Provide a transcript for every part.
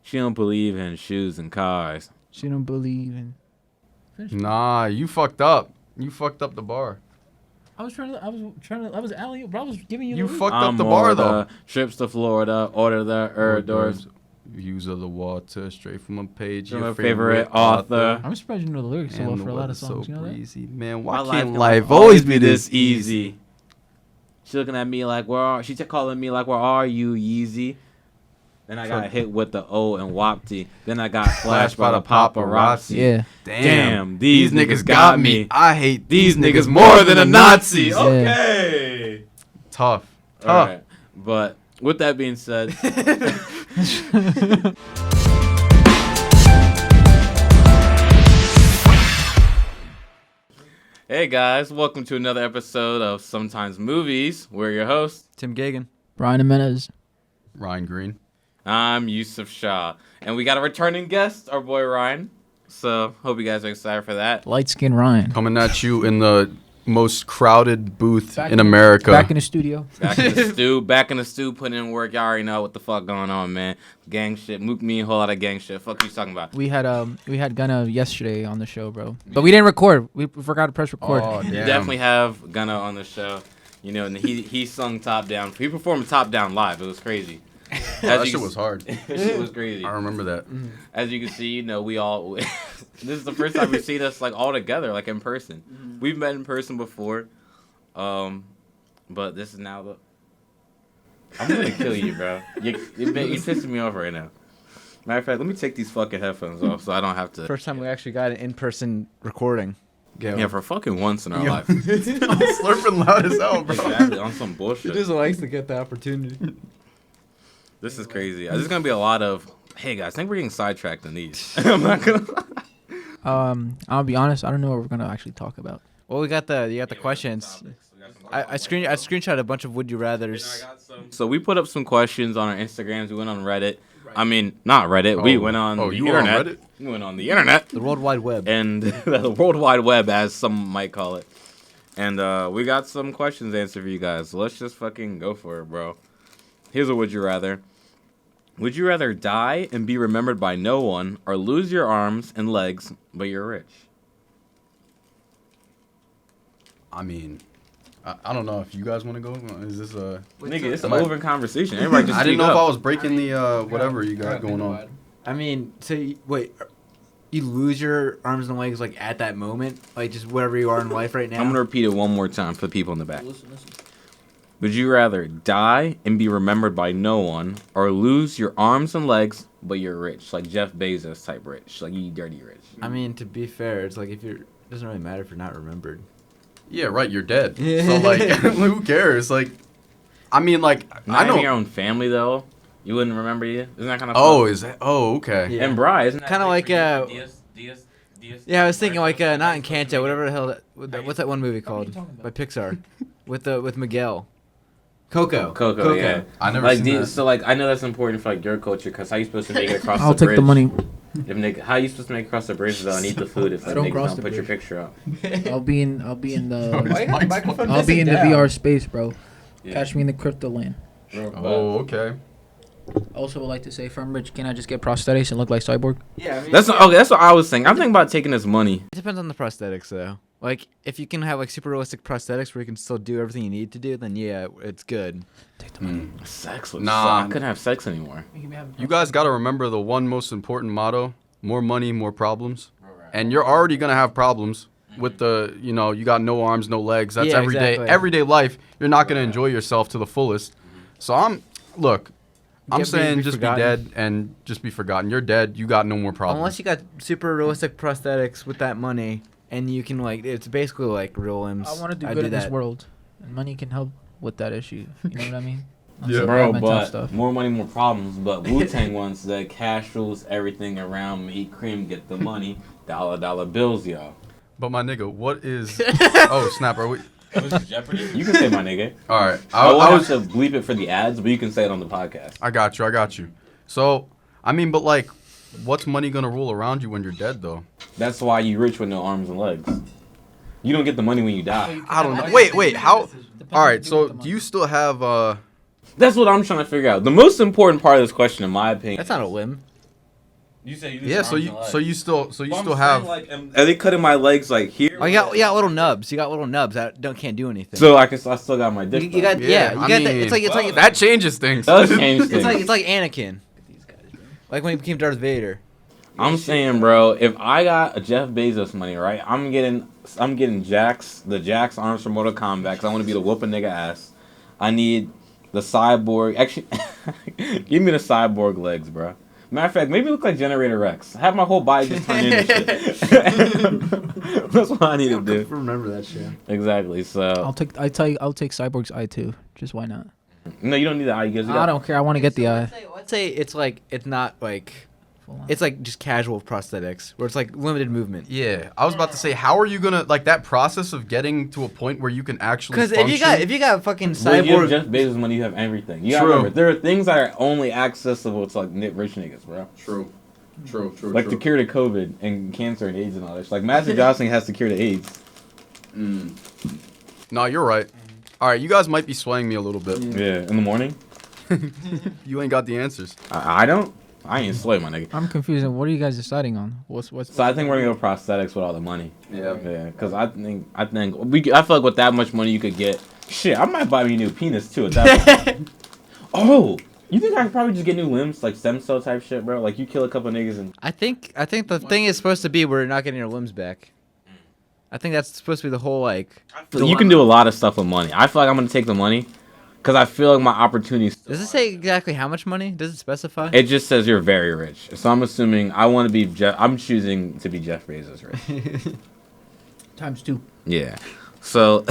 She don't believe in shoes and cars. She don't believe in. Nah, you fucked up. You fucked up the bar. I was alley, but I was giving you. You the fucked up the bar though. Trips to Florida. Order the hors d'oeuvres. Views of the water straight from a page. Your favorite author. I'm surprised you know the lyrics so well for a lot of songs. So you know that? breezy. Man, why My can't life life always be this easy? She looking at me like, where are? She calling me like, where are you, Yeezy? Then I got hit with the O and Wapty. Then I got flashed by the paparazzi. Yeah. Damn, these niggas got me. I hate These niggas more than a Nazi. Yeah. Okay. Tough. All right. But with that being said. Hey guys, welcome to another episode of Sometimes Movies. We're your hosts, Tim Gagen, Bryan Jiminez, Ryan Greene. I'm Yusef Shah, and we got a returning guest, our boy Ryan. So hope you guys are excited for that. light skin Ryan. Coming at you in the most crowded booth in America. Back in the studio. Back in the stew, putting in work. Y'all already know what the fuck going on, man. Gang shit, mook me a whole lot of gang shit. Fuck you talking about? We had Gunna yesterday on the show, bro. But we didn't record. We forgot to press record. Oh, You damn. definitely have Gunna on the show. You know, and he sung Top Down. He performed Top Down live. It was crazy. That shit was hard. That shit was crazy. I remember that. As you can see, you know, we all. This is the first time we've seen us like all together, like in person. We've met in person before, but this is now the. I'm gonna kill you, bro. You're pissing me off right now. Matter of fact, let me take these fucking headphones off so I don't have to. first time we actually got an in-person recording. Yeah, for fucking once in our life. Slurping loud as hell, bro. Exactly, on some bullshit. He just likes to get the opportunity. This is crazy. There's gonna be a lot of. Hey guys, I think we're getting sidetracked in these. I'm not gonna. I'll be honest. I don't know what we're gonna actually talk about. Well, you got the questions. I screenshot a bunch of would you rather's. So we put up some questions on our Instagrams. We went on Reddit. I mean, not Reddit. We went on the you were internet. on Reddit? We went on the internet. The World Wide Web. And the World Wide Web, as some might call it. And we got some questions answered for you guys. So let's just fucking go for it, bro. Here's a would you rather. Would you rather die and be remembered by no one, or lose your arms and legs, but you're rich? I mean, I don't know if you guys want to go. Is this a... Nigga, it's an over conversation. Everybody just I didn't know speak if I up. was breaking the whatever you got going on. I mean, so wait, you lose your arms and legs like at that moment, like just whatever you are in life right now. I'm gonna repeat it one more time for the people in the back. Listen. Would you rather die and be remembered by no one, or lose your arms and legs, but you're rich, like Jeff Bezos type rich, like you dirty rich? I mean, to be fair, it's like it doesn't really matter if you're not remembered. Yeah, right. You're dead. So like, who cares? Like, I mean, like, Not I know. even your own family though. You wouldn't remember you. Isn't that kind of? Oh, is that? Oh, okay. Yeah. And Bri, isn't that Kinda big like, for you? DS? Yeah, I was thinking like not Encanto, whatever the hell. What's that one movie called by Pixar with Miguel? Coco. Yeah. I never seen that. So like, I know that's important for like your culture, cause how you supposed to make it across I'll the take bridge? the money. How you supposed to make it across the bridge though and eat the food if like Don't niggas cross don't the put your bridge. picture up? I'll be in the Microphone I'll be in the VR space, bro. Yeah. Catch me in the crypto land. Oh, okay. Also, would like to say, if I'm rich, can I just get prosthetics and look like Cyborg? Yeah, I mean, That's what I was saying. I'm thinking about taking this money. It depends on the prosthetics, though. Like, if you can have like super realistic prosthetics where you can still do everything you need to do, then yeah, it's good. Take the money. Sex would Nah. suck. I couldn't have sex anymore. You guys got to remember the one most important motto: more money, more problems. And you're already gonna have problems with the, you know, you got no arms, no legs. That's Yeah, exactly. everyday life. You're not gonna enjoy yourself to the fullest. So I'm saying just forgotten. be dead and just be forgotten. You're dead. You got no more problems. Unless you got super realistic prosthetics with that money, and you can like, it's basically like real limbs. I want to do I'd good in this that. world, and money can help with that issue. You know what I mean? On Yeah. some Bro, mental but stuff. more money, more problems. But Wu-Tang wants the cash rules everything around me. Cream, get the money. Dollar bills, y'all. But my nigga, what is? Oh snap! Are we? Jeopardy? You can say my nigga. All right. I I want was. to bleep it for the ads, but you can say it on the podcast. I got you. So, I mean, but like, what's money gonna rule around you when you're dead, though? That's why you rich with no arms and legs. You don't get the money when you die. I don't know. Wait. How? All right. So, do you still have That's what I'm trying to figure out. The most important part of this question, in my opinion, That's not a limb. You say you Yeah, so you still have. Are they cutting my legs like here? Oh, you got little nubs. You got little nubs that can't do anything. So I still got my dick. you got Yeah, you I got mean, it's like that changes things. Does change things. it's like Anakin. Like when he became Darth Vader. I'm saying, bro, if I got a Jeff Bezos money, right, I'm getting Jax arms from Mortal Kombat because I want to be the whoop a nigga ass. I need the cyborg. Actually, give me the cyborg legs, bro. Matter of fact, maybe look like Generator Rex. Have my whole body just turn into shit. That's what I need to do. Remember that shit. Exactly. So I'll take Cyborg's eye too. Just why not? no, you don't need the eye. I don't care. I want to get the eye. Let's say it's not like Full on. it's like just casual prosthetics where it's like limited movement. Yeah, I was about to say, how are you gonna like that process of getting to a point where you can actually? Because function? if you got fucking When you have cyborg, Jeff Bezos money, you have everything. You gotta True. remember, there are things that are only accessible to like rich niggas, bro. True. Like the cure to COVID and cancer and AIDS and all that. Like Magic Johnson has the cure to AIDS. No, you're right. All right, you guys might be swaying me a little bit. Yeah, in the morning. You ain't got the answers. I don't. I ain't slay my nigga. I'm confused. What are you guys deciding on? What's? So I think we're gonna go prosthetics with all the money. Yeah. Yeah, because I think I feel like with that much money you could get. Shit, I might buy me a new penis too at that point. Oh, you think I could probably just get new limbs, like stem cell type shit, bro? Like you kill a couple niggas and. I think the thing is supposed to be we're not getting your limbs back. I think that's supposed to be the whole like. You can do a lot of stuff with money. I feel like I'm gonna take the money, because I feel like my opportunities. Does it say exactly how much money? Does it specify? It just says you're very rich. So I'm assuming I want to be I'm choosing to be Jeff Bezos rich. Times 2. Yeah. So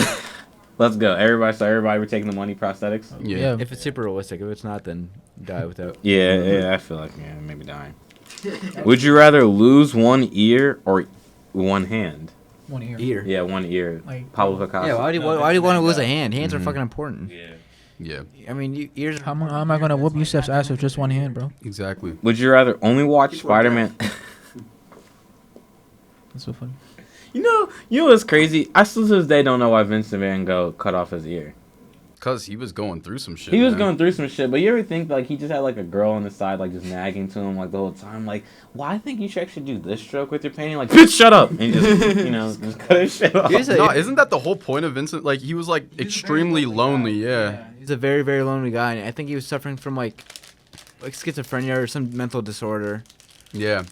let's go. Everybody, we're taking the money prosthetics. Yeah. If it's super realistic, if it's not, then die without. Yeah, I feel like maybe dying. Would you rather lose one ear or one hand? One ear. Ear. Yeah, one ear. Like- Pablo Picasso. Yeah. Why do you want to lose a hand? Hands are fucking important. Yeah. I mean, ears. How am I gonna whoop Yusef's ass with just one hand, bro? Exactly. Would you rather only watch Spider-Man? That's so funny. You know what's crazy? I still to this day don't know why Vincent Van Gogh cut off his ear. Cause he was going through some shit. He was man. going through some shit, but you ever think like he just had like a girl on the side like just nagging to him like the whole time, like, well, I think you should actually do this stroke with your painting, like, bitch, shut up, and just just cut his shit off. No, isn't that the whole point of Vincent? Like he was like extremely lonely. Yeah. He's a very, very lonely guy, and I think he was suffering from like schizophrenia or some mental disorder. Yeah.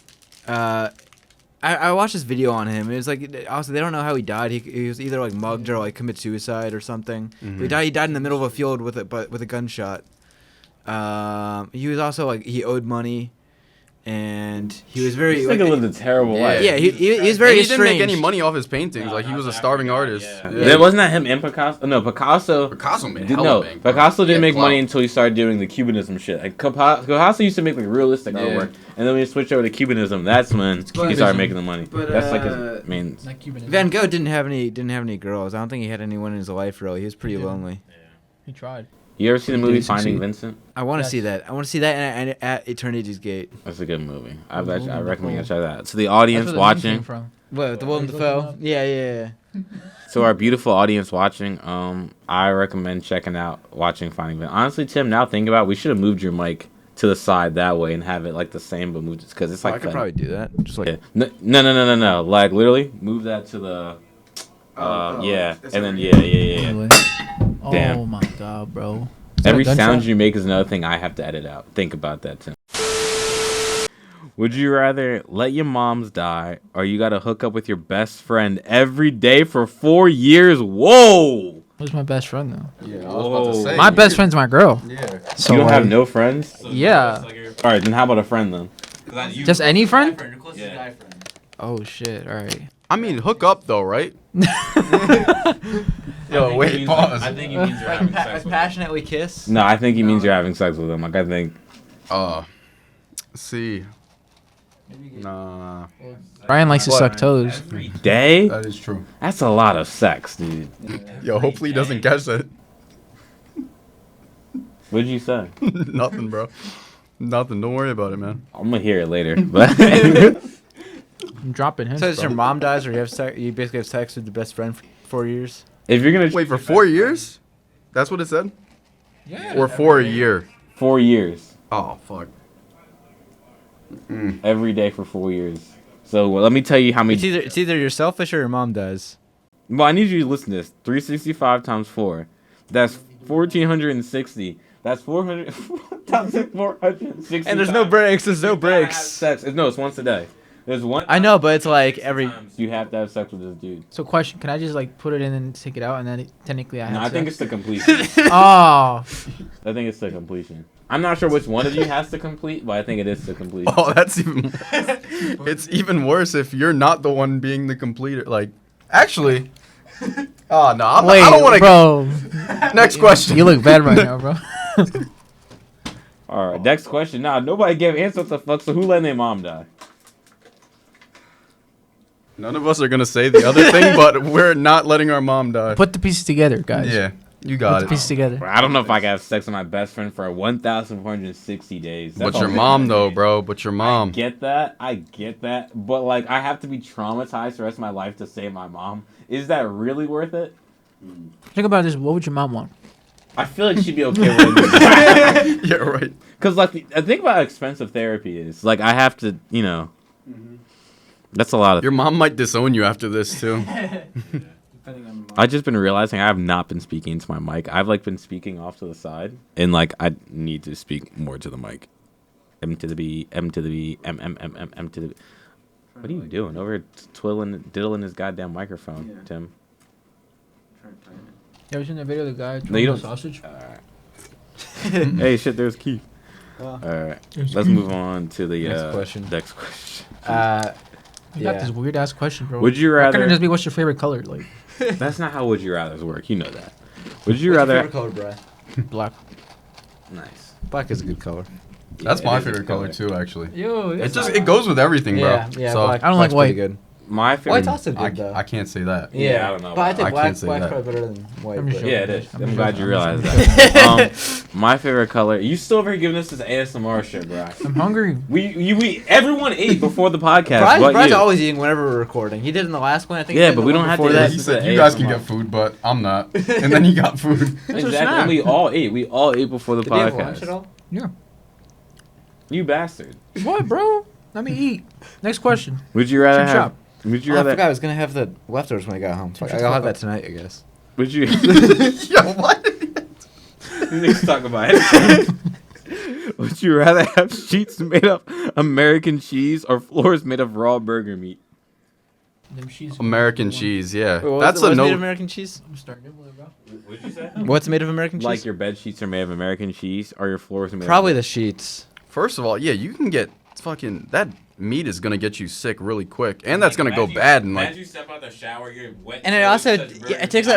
I watched this video on him. It was like also they don't know how he died. He was either like mugged or like commit suicide or something. But he died in the middle of a field with a gunshot. He was also like he owed money, and he was very. This nigga lived a terrible life. Yeah, he was very And he didn't make estranged. any money off his paintings. Like he was a starving artist. That wasn't that him and Picasso? No, Picasso. Picasso made Did, hella no, bank, bro. Picasso didn't Yeah, make money clout. until he started doing the Cubanism shit. Like Picasso used to make like realistic artwork, and then when he switched over to Cubanism, that's when he started making the money. But, That's like his main. Like Cuban. Van Gogh didn't have any girls. I don't think he had anyone in his life really. He was pretty lonely. He tried. You ever seen the Did movie he Finding succeed? Vincent? I want to Yes. see that. I want to see that and at Eternity's Gate. That's a good movie. I Willem recommend you Dafoe. check that. To the audience That's where the name watching, came from. What the Willem He's looking Dafoe? up. Yeah. so our beautiful audience watching, I recommend checking out watching Finding Vincent. Honestly, Tim, now thinking about it, we should have moved your mic to the side that way and have it like the same, but moved it because it's Oh, like I could fun. probably do that. Just like Yeah. No. Like literally, move that to the. Yeah, and then yeah. Really? Damn. Oh my god, bro. Is that Every a gunshot? sound you make is another thing I have to edit out. Think about that, Tim. Would you rather let your moms die or you gotta hook up with your best friend every day for 4 years? Whoa! Who's my best friend though? Yeah, I was about to say. My best friend's my girl. Yeah. So You don't have like, no friends? Yeah. Alright, then how about a friend then? Just any friend? Yeah. Oh shit! All right. I mean, hook up though, right? Yo, wait, pause. I think he means you're having sex with him. passionately kiss. No, I think he means you're having sex with him. Like, I think. See. Nah. Brian likes to What? suck toes. Day? That is true. That's a lot of sex, dude. Yo, hopefully he doesn't catch that. What'd you say? Nothing, bro. Nothing. Don't worry about it, man. I'm gonna hear it later. But I'm dropping him. So it's your mom dies, or you have sex. You basically have sex with your best friend for 4 years. if you're gonna Wait, for 4 years? That's what it said? Yeah. Or for a year? 4 years. Oh, fuck. every day for 4 years. So let me tell you how many. It's either you're selfish or your mom does. Well, I need you to listen to this. 365 times 4. That's 1,460. That's 400. 1,460. And there's no breaks. There's no breaks. Sex. No, it's once a day. There's one. I know, but it's like every. Times you have to have sex with this dude. So question, can I just like put it in and take it out and then technically I have No, I sex? think it's the completion. Oh. I think it's the completion. I'm not sure which one of you has to complete, but I think it is the completion. Oh, that's even. It's even worse if you're not the one being the completer. Like, actually. Oh no, Wait, I don't want to. bro. Next question. You look bad right now, bro. All right, next question. Nah, nobody gave answers. What the fuck? So who let their mom die? None of us are gonna say the other thing, but we're not letting our mom die. Put the pieces together, guys. Yeah, you Put got the it. pieces together. I don't know if I can have sex with my best friend for 1,460 days. That's But your a mom lot. though, bro. But your mom. I get that. But like, I have to be traumatized the rest of my life to save my mom. Is that really worth it? Think about this. What would your mom want? I feel like she'd be okay with it. Yeah, right. Because like, I think about how expensive therapy is. Like, I have to, you know. That's a lot of. Your mom might disown you after this too. I've just been realizing I have not been speaking into my mic. I've like been speaking off to the side, and like I need to speak more to the mic. M to the B, M to the B, M to the B. What are you doing over here diddling his goddamn microphone, Tim? You ever seen that video of the guy No, throwing you the don't. sausage? Hey, shit, there's Keith. All right, let's move on to the Next question. Next question. You got this weird ass question, bro. Would you Why couldn't rather? it just be what's your favorite color? Like That's not how would you rather's work. You know that. Would you What's your rather? favorite color, Bryan? black. Nice. Black is a good color. That's Yeah, my it is a favorite color too, actually. Yo, It goes with everything, bro. Yeah, so black. I don't like Black's white. pretty good. My favorite. White's also I, good though. I can't say that. Yeah, I don't know But I about think I black, can't say black's that. probably better than white. I'm but- sure. Yeah, it is. I'm I'm glad joking, you I'm realized that. My favorite color. You still over here giving us this ASMR shit, bro. I'm hungry. Everyone ate before the podcast. Brian's you. always eating whenever we're recording. He did in the last one, I think. Yeah, he did but the we one don't have before to that. He This said is you guys can ASMR. get food, but I'm not. And then he got food. That's a Exactly. snack. And we all ate. We all ate before the Did he have lunch at podcast. all? Yeah. You bastard. What, bro? Let me eat. Next question. Would you rather Chip have? shop. Would you Oh, I rather? forgot I was gonna have the leftovers when I got home. Fuck, I'll have that tonight, I guess. Would you? Yo, what? Let's talk about it. Would you rather have sheets made of American cheese or floors made of raw burger meat? Them cheese- American cheese, yeah. Wait, That's what's a made of no. American cheese? I'm starting with it, bro. What'd you say? What's made of American cheese? Like your bed sheets are made of American cheese, or your floors are made Probably of the sheets. First of all, yeah, you can get fucking that meat is gonna get you sick really quick, and that's gonna go bad and like. you step out the shower, you're wet. And it also it takes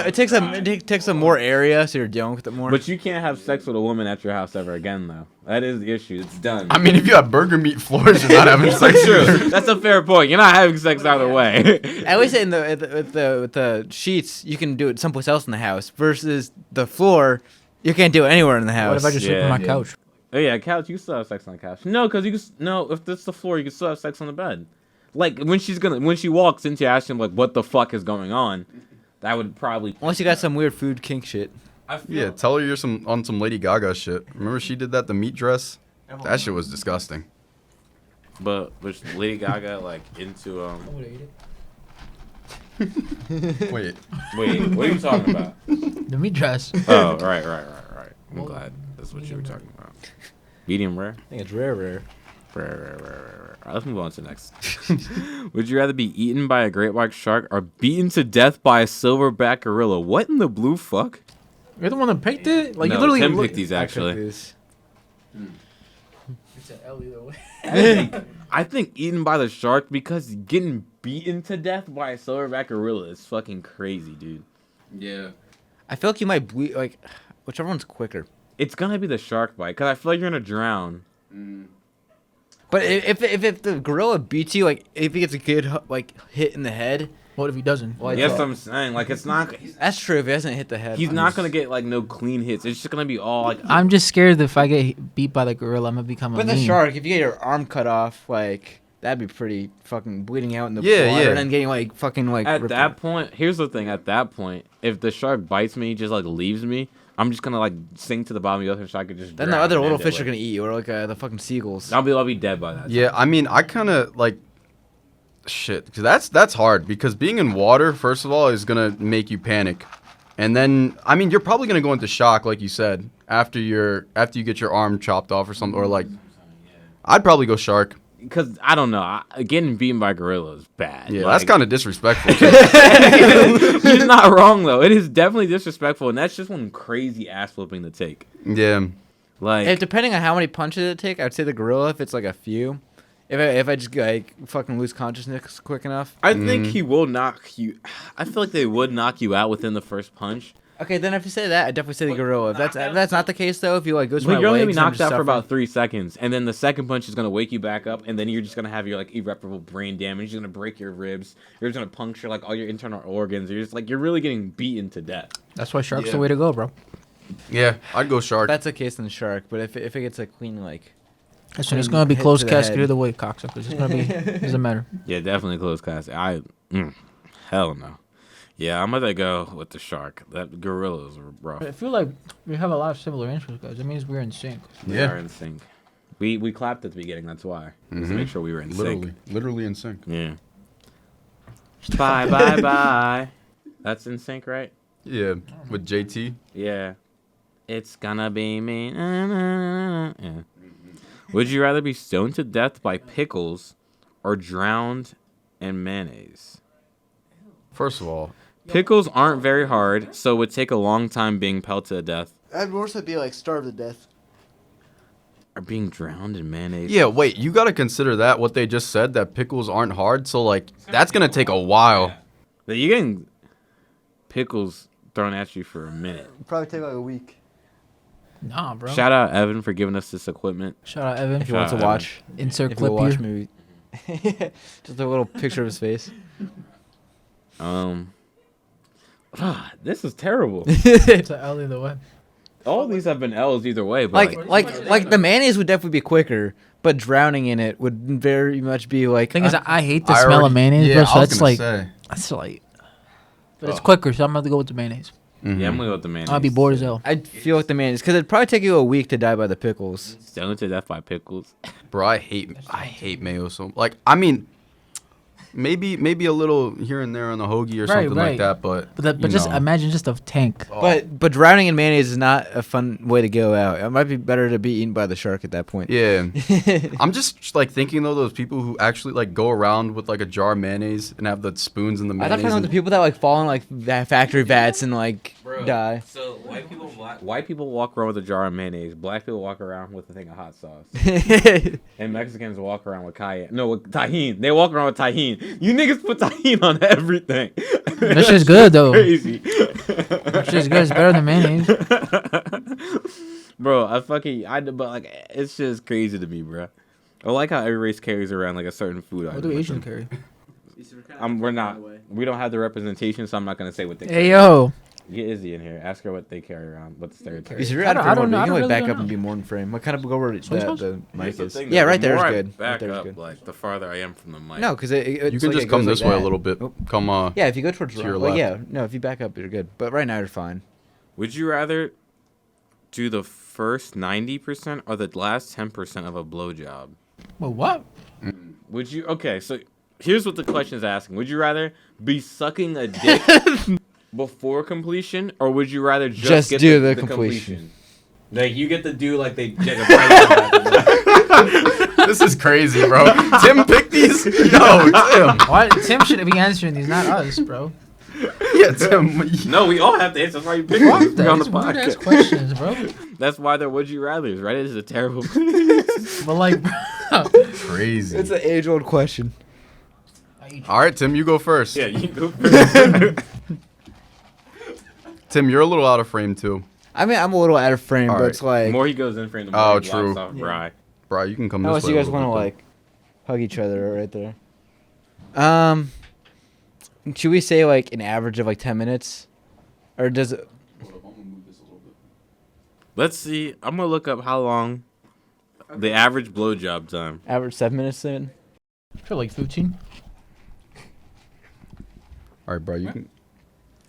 up more area, so you're dealing with it more. But you can't have sex with a woman at your house ever again, though. That is the issue. It's done. I mean, if you have burger meat floors, you're not having sex. That's true. That's a fair point. You're not having sex either way. I always say with the sheets, you can do it someplace else in the house. Versus the floor, you can't do it anywhere in the house. What if I just sleep on Yeah. my couch? Oh yeah, couch. You can still have sex on the couch. No, because you can. No, if it's the floor, you can still have sex on the bed. Like when she walks into you, asking like, "What the fuck is going on?" That would probably. Unless you got some weird food kink shit. I feel, Yeah, tell her you're on some Lady Gaga shit. Remember she did that, the meat dress? That shit was disgusting. But was Lady Gaga like into I would eat it. Wait, Wait, what are you talking about? The meat dress. Oh, right. I'm glad that's what you were talking about. Medium rare. I think it's rare. Rare. All right, let's move on to the next. Would you rather be eaten by a great white shark or beaten to death by a silverback gorilla? What in the blue fuck? You're the one that picked it? Like, No, you literally Tim look- picked these I actually. took these. It's an L either way. I think eaten by the shark because getting beaten to death by a silverback gorilla is fucking crazy, dude. yeah. I feel like you might bleed. Like, whichever one's quicker. It's gonna be the shark bite because I feel like you're gonna drown. But if the gorilla beats you, like if he gets a good like hit in the head, What if he doesn't? Well, Yes, I'm saying like it's not. that's true. If he hasn't hit the head, He's not gonna get like no clean hits. It's just gonna be all like. I'm just scared that if I get beat by the gorilla, I'm gonna become a But the meme. shark, if you get your arm cut off, like that'd be pretty fucking bleeding out in the Yeah, water, yeah. and then getting like fucking like. At ripped that up. point, here's the thing. At that point, if the shark bites me, just like leaves me, I'm just gonna like sink to the bottom of the other so I could just. Then the drown other and little end it fish are with- gonna eat you, or like the fucking seagulls. I'll be dead by that. Yeah, I mean, I kind of like shit. 'Cause that's hard because being in water, first of all, is gonna make you panic, and then I mean, you're probably gonna go into shock, like you said, after you get your arm chopped off or something, or like, I'd probably go shark. Because I don't know, getting beaten by gorilla is bad. Yeah, Like, that's kind of disrespectful. He's not wrong though. It is definitely disrespectful, and that's just one crazy ass whooping to take. Yeah. Like, If depending on how many punches it take, I'd say the gorilla. If it's like a few, if I just like fucking lose consciousness quick enough. I think he will knock you. I feel like they would knock you out within the first punch. Okay, then if you say that, I'd definitely say the gorilla. If that's not the case though, if you like go to But my you're only gonna legs, be and I'm knocked just out for suffering. about 3 seconds, and then the second punch is gonna wake you back up, and then you're just gonna have your like irreparable brain damage. You're gonna break your ribs. You're just gonna puncture like all your internal organs. You're just like you're really getting beaten to death. That's why shark's Yeah. the way to go, bro. Yeah, I'd go shark. That's the case in the shark, but if it gets like clean like. Listen, it's Clean gonna be hit close to the casket head. either way, cocksuckers. It's gonna be doesn't matter. Yeah, definitely close class. Hell no. Yeah, I'm gonna go with the shark. That gorillas are rough. I feel like we have a lot of similar answers, guys. That means we're in sync. We Yeah. are in sync. We clapped at the beginning. That's why. Just to make sure we were in Literally in sync. sync. Yeah. Bye. That's in sync, right? Yeah, with JT. Yeah. It's gonna be me. Yeah. Would you rather be stoned to death by pickles or drowned in mayonnaise? First of all, Pickles aren't very hard, so it would take a long time being pelted to death. I'd more so be like starved to death. Or being drowned in mayonnaise. yeah, wait, you gotta consider that what they just said, that pickles aren't hard, so like that's gonna take a while. But you're getting pickles thrown at you for a minute. Probably take like a week. Nah, bro. Shout out Evan for giving us this equipment. Shout out Evan. If you want to Evan. watch, Insert if you clip watch here. movie. Just a little picture of his face. This is terrible. It's an L either way. All these have been L's either way, but Like the mayonnaise would definitely be quicker, but drowning in it would very much be like. Thing is, I hate the I smell of already- mayonnaise, yeah, bro. I So was that's gonna like say. that's like. But it's quicker, so I'm gonna have to go with the mayonnaise. yeah, I'm gonna go with the mayonnaise. I'll be bored as hell. I feel like the mayonnaise because it'd probably take you a week to die by the pickles. Stoned to death by pickles. Bro, I hate mayo so like I mean maybe a little here and there on the hoagie or Right, something right. like that, but But just know. imagine just a tank. Oh. But drowning in mayonnaise is not a fun way to go out. It might be better to be eaten by the shark at that point. Yeah. I'm just like thinking though those people who actually like go around with like a jar of mayonnaise and have the spoons in the I mayonnaise. thought talking about the and- people that like fall in like factory vats and like die. So white people walk around with a jar of mayonnaise. Black people walk around with a thing of hot sauce. And Mexicans walk around with cayenne. No, with tahini. They walk around with tahini. You niggas put tahini on everything. That shit's good though. Crazy. That shit's good. It's better than mayonnaise. Bro, but like, it's just crazy to me, bro. I like how every race carries around like a certain food What item. do with Asians them. carry? We're not. We don't have the representation, so I'm not gonna say what they. Hey yo. Get Izzy in here. Ask her what they carry around. What the stereotype. Is is. your I don't- I don't know. You I can don't like really back don't up and know. be more in frame. What kind of go where Soy sauce? the mic Here's the is? thing, Yeah, though, right the there is more I good. Right Back there is up, good. like the farther I am from the mic. No, because it's You can like just it come goes this like way a that. little bit. Oh. Come Yeah, if you go towards To your like, left. yeah, no, if you back up, you're good. But right now you're fine. Would you rather do the first 90% or the last 10% of a blowjob? Well, what? Would you? Okay, so here's what the question is asking. Would you rather be sucking a dick before completion, or would you rather just get do the the completion? Like you get to do like they get a break. This is crazy, bro. Tim picked these? Yo, Tim. Why? Tim should be answering these, not us, bro. Yeah, Tim. No, we all have to answer. That's why you pick one. We're on the These weird-ass podcast. questions, bro. That's why they're would you rather's, right? It is a terrible. But like, bro. Crazy. It's an age-old question. All right, Tim, you go first. Yeah, you go first. Tim, you're a little out of frame too. I mean, I'm a little out of frame, All but right. it's like The more he goes in frame, the more Oh, he blocks true. off Bri. Bro, you can come unless this way. you a guys little want to bit, like hug each other right there. Should we say like an average of like 10 minutes, or does it? Let's see. I'm gonna look up how long the average blowjob time. Average 7 minutes then? For like 15. All right, bro, you can.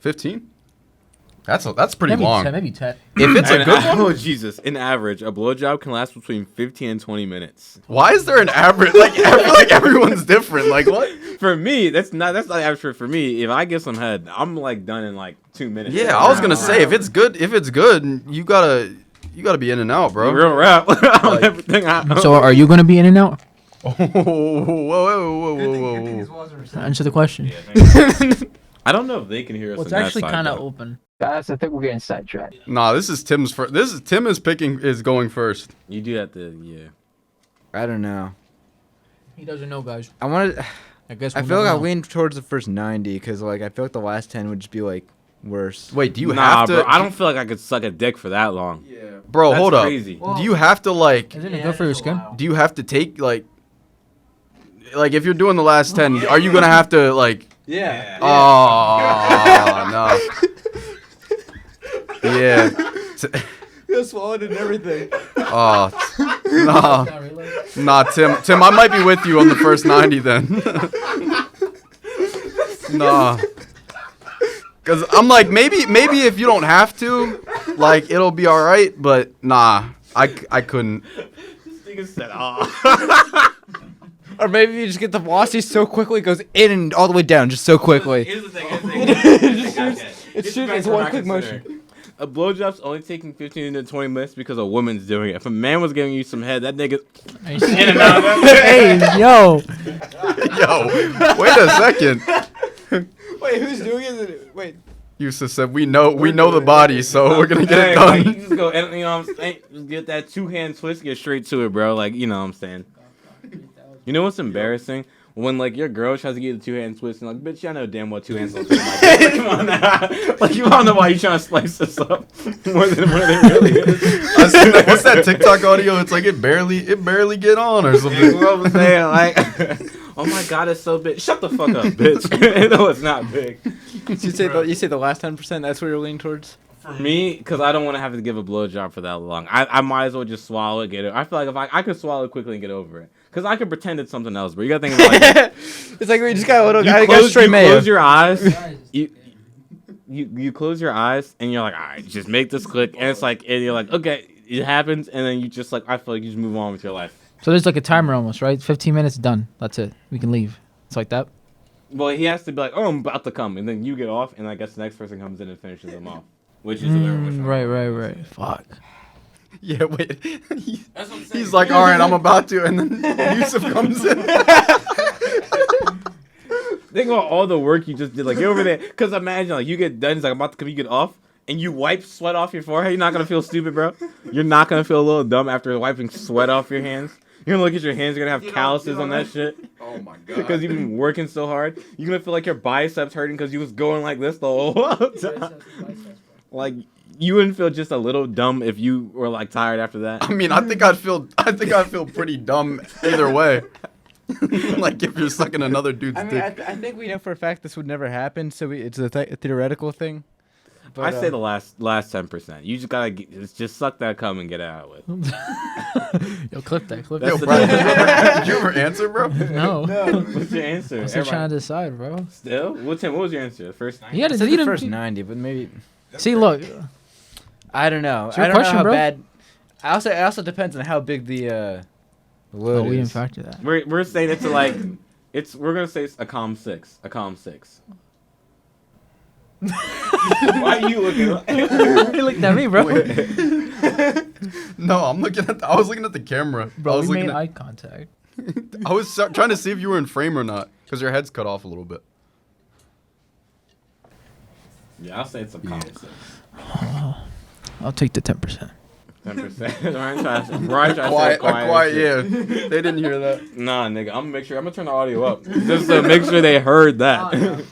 15? That's pretty long. Maybe 10. If it's a good one, Oh Jesus! In average, a blowjob can last between 15 and 20 minutes. why is there an average? Like I feel like everyone's different. Like what? For me, that's not average for me. If I get some head, I'm like done in like 2 minutes. Yeah, I was gonna say if it's good, you gotta be in and out, bro. Real rap on Like- everything. So are you gonna be in and out? Oh, whoa. Answer the question. I don't know if they can hear us. Well, it's on that actually side, kind of though. open. Guys, I think we're getting sidetracked. Nah, this is Tim's first. Tim is going first. You do have to, yeah. I don't know. He doesn't know, guys. I want to. I guess I we'll feel like I never know. lean towards the first 90 because like I feel like the last 10 would just be like worse. Wait, do you Nah, have to? bro. I don't feel like I could suck a dick for that long. Bro, That's hold up. crazy. Do you have to like? Isn't it good for your skin? Do you have to take like if you're doing the last 10? Are you gonna have to like? Yeah. Oh no. Yeah. You swallowed and everything. Oh nah, Tim. I might be with you on the first 90 then. Nah. Cause I'm like maybe if you don't have to, like it'll be all right. But nah, I couldn't. This nigga said, "Ah." Or maybe you just get the velocity so quickly it goes in and all the way down just so quickly. Here's the thing. It's one quick motion. A blowjob's only taking 15 to 20 minutes because a woman's doing it. If a man was giving you some head, that nigga in and out of it. Hey, yo. Yo, wait a second. Wait, who's doing it? Wait. Yusef said, "We know the body, so we're gonna get it Like, you done." just go, and, you know what I'm saying? Just get that 2-hand twist, get straight to it, bro. Like, you know what I'm saying? You know what's embarrassing? When, like, your girl tries to get the 2-hand twist, and, like, bitch, I know damn well 2 hands don't fit my dick. Like, come on now. Like, you don't know why you trying to slice this up more than what it really is. I seen that, what's that TikTok audio? It's like it barely get on or That's something. what I'm saying. Like, oh my god, it's so big. Shut the fuck up, bitch. No, it's not big. You say the last 10%, that's what you're leaning towards? For me, because I don't want to have to give a blowjob for that long. I might as well just swallow it, get it. I feel like if I could swallow it quickly and get over it. Because I could pretend it's something else, but you got to think about it. It's like we just got a little. You I got close, straight you mayo. close your eyes. You close your eyes and you're like, all right, just make this click. And it's like, and you're like, okay, it happens. And then you just like, I feel like you just move on with your life. So there's like a timer almost, right? 15 minutes, done. That's it. We can leave. It's like that. Well, he has to be like, oh, I'm about to come. And then you get off. And I guess the next person comes in and finishes him off. Which is Right. Fuck. Yeah, wait. That's what I'm saying. He's like, all right, I'm about to, and then Yusef comes in. Think about all the work you just did. Like, you're over there. Because imagine, like, you get done. He's like, I'm about to come. You get off. And you wipe sweat off your forehead. You're not going to feel stupid, bro. You're not going to feel a little dumb after wiping sweat off your hands. You're going to look at your hands. You're going to have calluses on that shit. Oh my god. Because you've been working so hard. You're going to feel like your biceps hurting because you was going like this the whole time. Like, you wouldn't feel just a little dumb if you were, like, tired after that. I mean, I think I'd feel pretty dumb either way. Like if you're sucking another dude's I mean, dick. I think we know for a fact this would never happen, so it's a theoretical thing. But, I say the last 10%. You just gotta just suck that cum and get it out with. Yo, clip that. Yo, That's the- Brian, did you ever answer, bro? No. What's your answer? I'm still trying to decide, bro. Still? What was your answer? The first 9? You gotta I said you the done- first 90, but maybe See, look. I don't know. It's your I don't question, know how bro. bad. It also depends on how big the load Oh, we didn't is. factor that. We're saying it's like we're gonna say it's a calm 6. A calm 6. Why are you looking? You looked at me, bro. No, I was looking at the camera. I Bro, was we looking made at, eye contact. I was trying to see if you were in frame or not, because your head's cut off a little bit. Yeah, I'll say it's a calm 6. I'll take the 10%. 10%. Ryan tries to Quiet, quiet. yeah. They didn't hear that. Nah, nigga, I'm gonna turn the audio up just to make sure they heard that.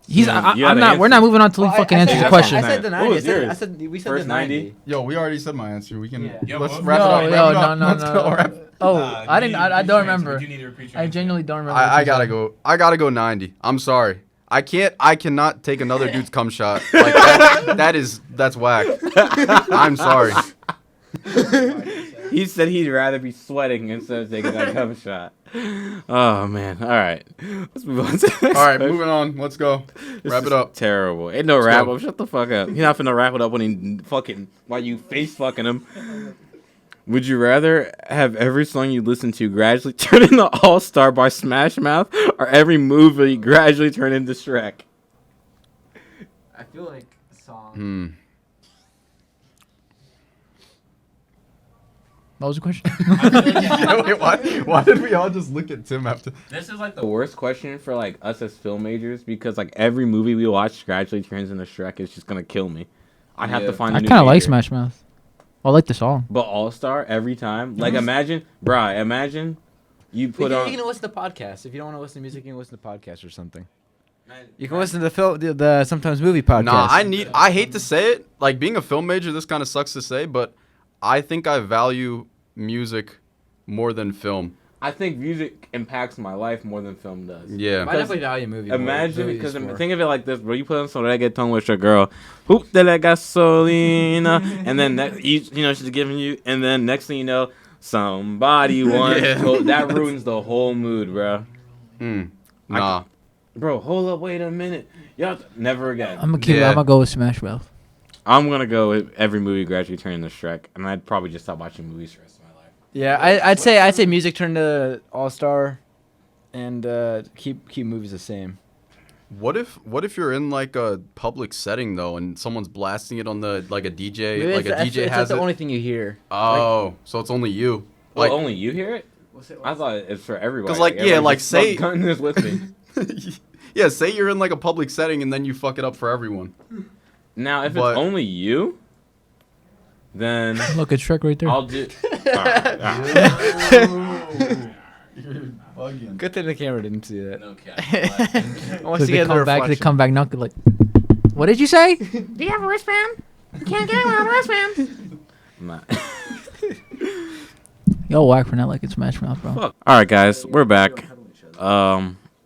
He's. Yeah, you had I'm an not. We're answer. not moving on till he fucking answers the question. I said the What 90. was yours? We said First the 90. Yo, we already said my answer. We can Yeah. let's Yo, wrap it up. Yo, wrap it no, up. no, Let's no. go, wrap- Oh, I didn't. I don't remember. I genuinely don't remember. I gotta go. I gotta go 90. I'm sorry. I cannot take another dude's cum shot. Like that's whack. I'm sorry. He said he'd rather be sweating instead of taking that cum shot. Oh man! All right, let's move on to the next All right, question. moving on. Let's go. This Wrap is it up. Terrible. Ain't no Let's wrap go. up. Shut the fuck up. You're not finna wrap it up when he fucking while you face fucking him. Would you rather have every song you listen to gradually turn into All Star by Smash Mouth, or every movie gradually turn into Shrek? I feel like song. What was the question? Wait, why did we all just look at Tim after? This is like the worst question for like us as film majors because like every movie we watch gradually turns into Shrek. It's just gonna kill me. I have to find. I a new kind of like major. Smash Mouth. I like the song. But All Star every time. Like imagine you put you on. can listen to podcasts. If you don't want to listen to music, you can listen to podcasts or something. You can listen to the sometimes movie podcast. Nah, I hate to say it. Like being a film major, this kind of sucks to say, but I think I value music more than film. I think music impacts my life more than film does. Yeah. I definitely value movie. Imagine, because think of it like this, bro. You put on some reggaeton with your girl, hoop de la gasolina, and then she's giving you, and then next thing you know, somebody wants that ruins the whole mood, bro. Nah. Bro, hold up, wait a minute. Y'all, never again. I'm gonna go with Smash Mouth. I'm gonna go with every movie gradually turn into Shrek, and I'd probably just stop watching movies for the rest of my life. Yeah, I'd say music turned to All Star, and keep movies the same. What if you're in like a public setting though, and someone's blasting it on the like a DJ, Maybe like a DJ it's has the it? only thing you hear. Oh, so it's only you. Well, Like, only you hear it? I thought it's for everybody. 'Cause, like, yeah, everybody like, just say- gun this with me. yeah, say you're in like a public setting and then you fuck it up for everyone. Now, if But- it's only you, then Look at Shrek right there. I'll do. Good thing the camera didn't see that. No cap. Once Cause you get the they reflection. come back knocking like, what did you say? Do you have a wristband? You can't get it without a wristband. Nah. Yo, whack for not liking Smash Mouth, bro. Fuck. All right, guys, we're back.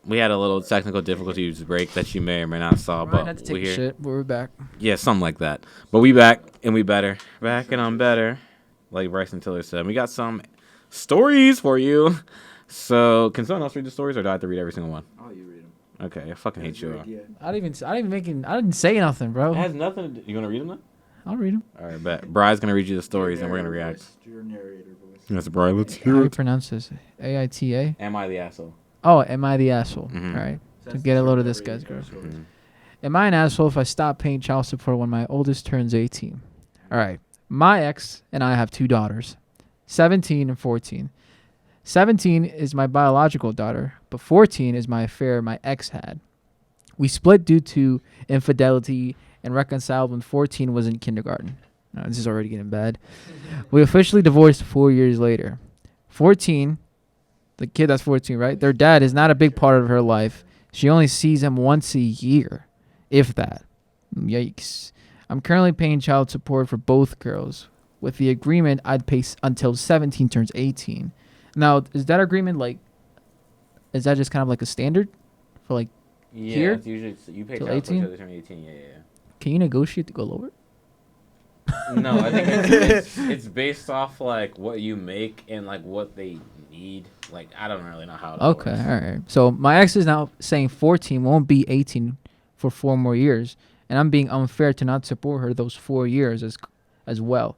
We had a little technical difficulties break that you may or may not saw, Ryan but had to take we a here. shit, but we're back. Yeah, something like that. But we back and we better. Back and I'm better. Like Bryson Tiller said. We got some stories for you. So, can someone else read the stories or do I have to read every single one? Oh, you read them. Okay, I fucking hate you. I didn't say nothing, bro. It has nothing to do. You want to read them then? I'll read them. All right, bet. Brian's going to read you the stories and we're going to react. Your narrator voice. That's Brian. Let's How hear do you it. pronounce this? AITA? Am I the asshole? Oh, am I the asshole? Mhm. All right. To get a load of this, guys, girl. Mhm. Am I an asshole if I stop paying child support when my oldest turns 18? All right. My ex and I have two daughters, 17 and 14. 17 is my biological daughter, but 14 is my affair my ex had. We split due to infidelity and reconciled when 14 was in kindergarten. Now, this is already getting bad. We officially divorced 4 years later. 14, the kid that's 14, right? Their dad is not a big part of her life. She only sees him once a year, if that. Yikes. I'm currently paying child support for both girls. With the agreement, I'd pay until 17 turns 18. Now, is that agreement is that just kind of like a standard for like, Yeah, Here? it's usually you pay Till child support 18? till they turn 18. Yeah, can you negotiate to go lower? No, I think it's based off like what you make and like what they need. Like I don't really know how. It Okay, works. all right. So my ex is now saying 14 won't be 18 for 4 more years, and I'm being unfair to not support her those 4 years as well.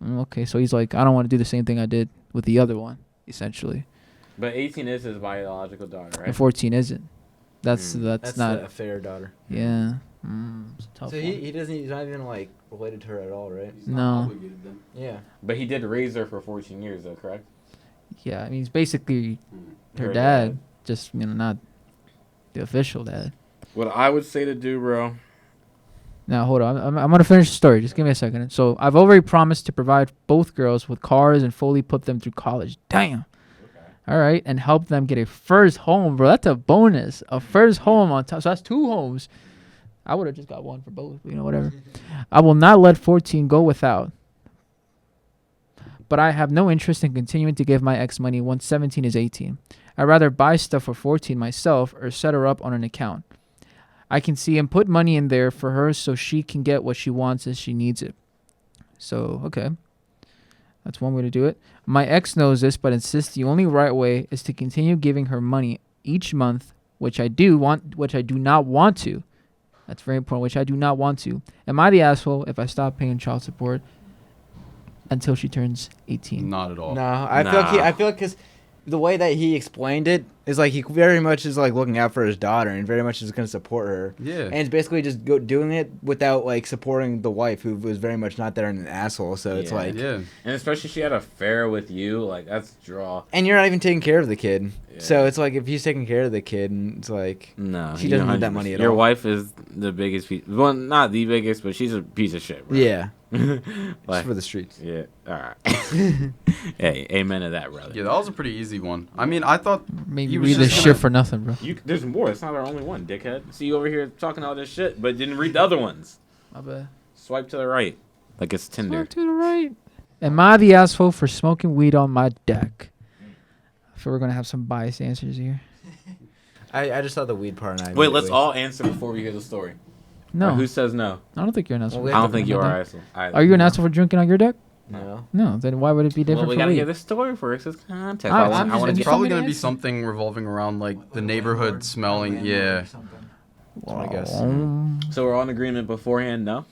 Okay, so he's like, I don't want to do the same thing I did with the other one, essentially. But 18 is his biological daughter, right? And 14 isn't. That's That's not. a fair daughter. Yeah. It's a tough So one. he's not even like related to her at all, right? No. Yeah. But he did raise her for 14 years, though, correct? Yeah, I mean, he's basically her dad, just not the official dad. What I would say to do, bro. Now, hold on. I'm going to finish the story. Just give me a second. So, I've already promised to provide both girls with cars and fully put them through college. Damn. Okay. All right. And help them get a first home, bro. That's a bonus. A first home on top. So, that's 2 homes. I would have just got one for both. Whatever. I will not let 14 go without. But I have no interest in continuing to give my ex money once 17 is 18. I'd rather buy stuff for 14 myself or set her up on an account. I can see and put money in there for her so she can get what she wants as she needs it. So, okay. That's one way to do it. My ex knows this, but insists the only right way is to continue giving her money each month, which I do not want to. That's very important, which I do not want to. Am I the asshole if I stop paying child support until she turns 18? Not at all. No, I feel like because the way that he explained it is like he very much is like looking out for his daughter and very much is going to support her. Yeah. And it's basically just doing it without like supporting the wife who was very much not there and an asshole. So it's like, Yeah. And especially she had a affair with you. Like, that's draw. and you're not even taking care of the kid. Yeah. So it's like if he's taking care of the kid, and it's like No. she doesn't need that money at Your all. wife is the biggest piece. Well, not the biggest, but she's a piece of shit, bro. Yeah, just Like, for the streets. yeah. All right. Hey, amen to that, brother. Yeah, that was a pretty easy one. I mean, I thought Maybe he was read this just shit gonna- for nothing, bro. There's more. It's not our only one, dickhead. See you over here talking all this shit, but didn't read the other ones. My bad. Swipe to the right, like it's Tinder. Swipe to the right. Am I the asshole for smoking weed on my deck? I feel we're gonna have some biased answers here. I just saw the weed part. And I Wait, let's immediately- all answer before we hear the story. No, Or who says no? I don't think you're an asshole. Well, we I have don't to think you on are my deck. asshole. either. Are you an asshole for drinking on your deck? No. No. Then why would it be Well, different we for gotta weed? hear the story first. It's context. I'm I just- want to I'm it's just- get. probably somebody gonna be answer. something revolving around like the neighborhood smelling. Yeah. That's what I guess. So we're all in agreement beforehand. No.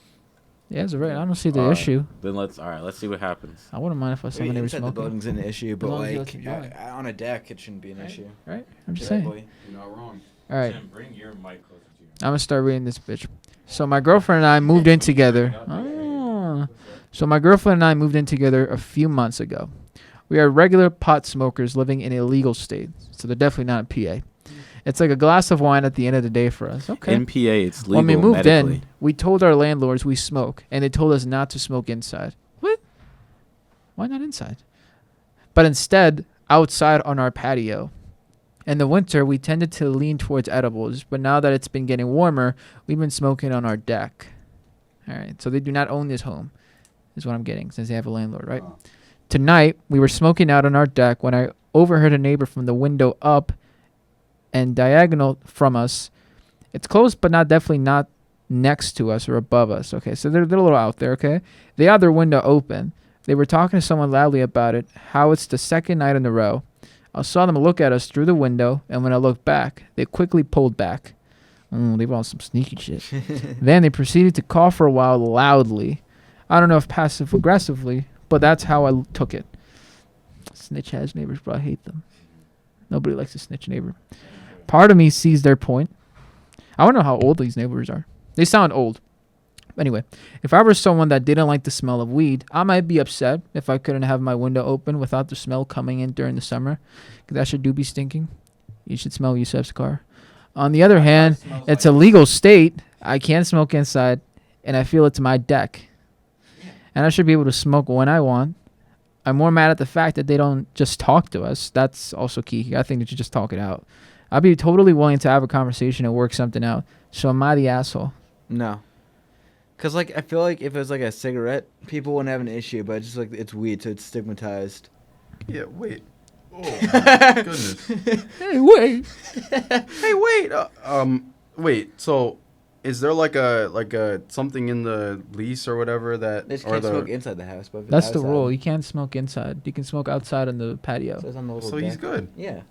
Yeah, it's right. I don't see the Alright. issue. Then let's see what happens. I wouldn't mind if I saw my neighbor Inside the smoking. building's an issue, but long as you like let it keep going. on a deck, it shouldn't be an Right. issue. Right? I'm just Yeah, saying. boy. You're not wrong. All right. Tim, bring your mic closer to you. I'm gonna start reading this bitch. So my girlfriend and I moved in together. So my girlfriend and I moved in together a few months ago. We are regular pot smokers living in a legal state, so they're definitely not a PA. It's like a glass of wine at the end of the day for us. Okay. In PA, it's legal When we moved medically. in, we told our landlords we smoke, and they told us not to smoke inside. What? Why not inside? But instead, outside on our patio. In the winter, we tended to lean towards edibles, but now that it's been getting warmer, we've been smoking on our deck. All right, so they do not own this home, is what I'm getting, since they have a landlord, right? Tonight, we were smoking out on our deck when I overheard a neighbor from the window up and diagonal from us. It's close, but definitely not next to us or above us. Okay, so they're a little out there, okay? They had their window open. They were talking to someone loudly about it, how it's the second night in a row. I saw them look at us through the window, and when I looked back, they quickly pulled back. They were on some sneaky shit. Then they proceeded to cough for a while loudly. I don't know if passive-aggressively, but that's how I took it. Snitch-ass neighbors, bro. I hate them. Nobody likes a snitch neighbor. Part of me sees their point. I want to know how old these neighbors are. They sound old. Anyway, if I were someone that didn't like the smell of weed, I might be upset if I couldn't have my window open without the smell coming in during the summer. 'Cause that shit do be stinking. You should smell Yusef's car. On the other hand, it's a legal state. I can't smoke inside, and I feel it's my deck. And I should be able to smoke when I want. I'm more mad at the fact that they don't just talk to us. That's also key. I think they should just talk it out. I'd be totally willing to have a conversation and work something out. So am I the asshole? No. Cause like I feel like if it was like a cigarette, people wouldn't have an issue, but it's just like it's weed, so it's stigmatized. Yeah. Wait. Oh my goodness. Hey, wait. Hey, wait. Wait. So, is there like a something in the lease or whatever that? They just or can't the, smoke inside the house, but if it's That's the outside- rule. You can't smoke inside. You can smoke outside on the patio. So it's on the little So he's deck. good. Yeah.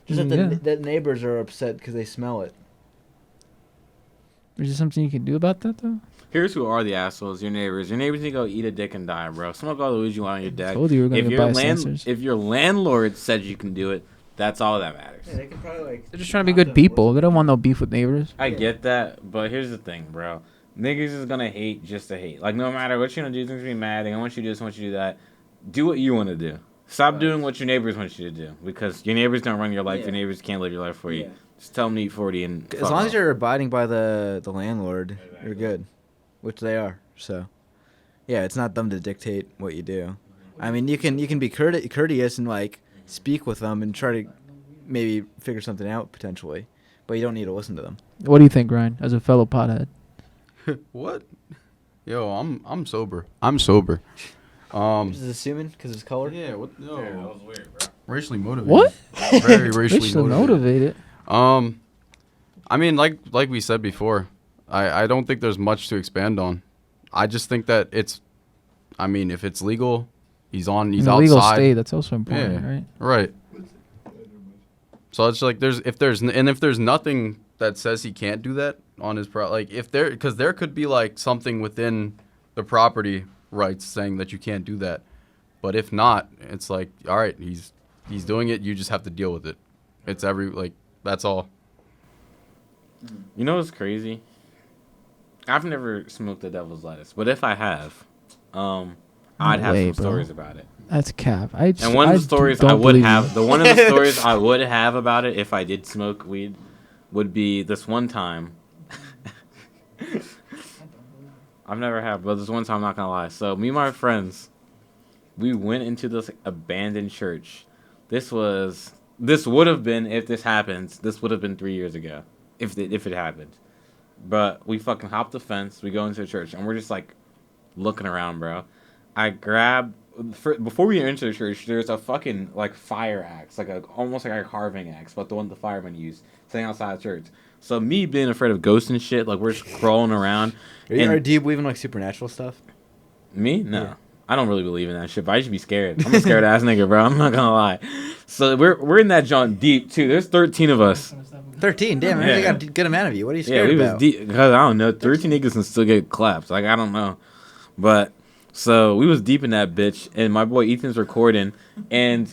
Just that Yeah. the neighbors are upset because they smell it. Is there something you can do about that, though? Here's who are the assholes. Your neighbors. Your neighbors need to go eat a dick and die, bro. Smoke all the weed you want on your deck. Told you we were going If to your get biased answers. if your landlord said you can do it, that's all that matters. they could probably like. They're just trying to be good people. They don't want no beef with neighbors. I get that, but here's the thing, bro. Niggas is gonna hate just to hate. Like, no matter what you're gonna do, they're gonna be mad. They don't want you to do this, want you to do that. Do what you want to do. Stop doing what your neighbors want you to do. Because your neighbors don't run your life. Yeah. Your neighbors can't live your life for you. Yeah. Just tell them to eat 40 and As fuck long off. as you're abiding by the landlord, you're good, which they are. So, yeah, it's not them to dictate what you do. I mean, you can be courteous and like speak with them and try to maybe figure something out potentially, but you don't need to listen to them. What do you think, Ryan, as a fellow pothead? What? Yo, I'm sober. I'm sober. Just assuming because it's color. Yeah. What? No. Yeah, that was weird, bro. Racially motivated. What? Very racially Racially motivated. motivated. I mean, like we said before, I don't think there's much to expand on. I just think that it's, I mean, if it's legal He's In a legal outside. state, that's also important, Yeah. right? Right. So it's like if there's nothing that says he can't do that on his because there could be like something within the property rights saying that you can't do that, but if not, it's like all right, he's doing it. You just have to deal with it. It's that's all. You know what's crazy? I've never smoked the devil's lettuce, but if I have, I'd have way, some bro. stories about it. That's cap. And one of the stories I would have, one of the stories I would have about it if I did smoke weed would be this one time. I've never had, but this one time, I'm not gonna lie. So me and my friends, we went into this abandoned church. This would have been, if this happens, this would have been 3 years ago, if it happened. But we fucking hopped the fence. We go into the church, and we're just like looking around, bro. I grabbed before we enter the church. There's a fucking like fire axe, almost like a carving axe, but the one the firemen use, sitting outside the church. So me being afraid of ghosts and shit, like we're just crawling around. Do you believe in like supernatural stuff? Me? No. Yeah. I don't really believe in that shit, but I should be scared. I'm a scared ass nigga, bro. I'm not gonna lie. So we're in that joint deep too. There's 13 of us. 13. Damn, Yeah. they got a good amount of you. What are you Yeah, scared we was about? deep because I don't know. 13 niggas can still get claps. Like I don't know, but so we was deep in that bitch, and my boy Ethan's recording, and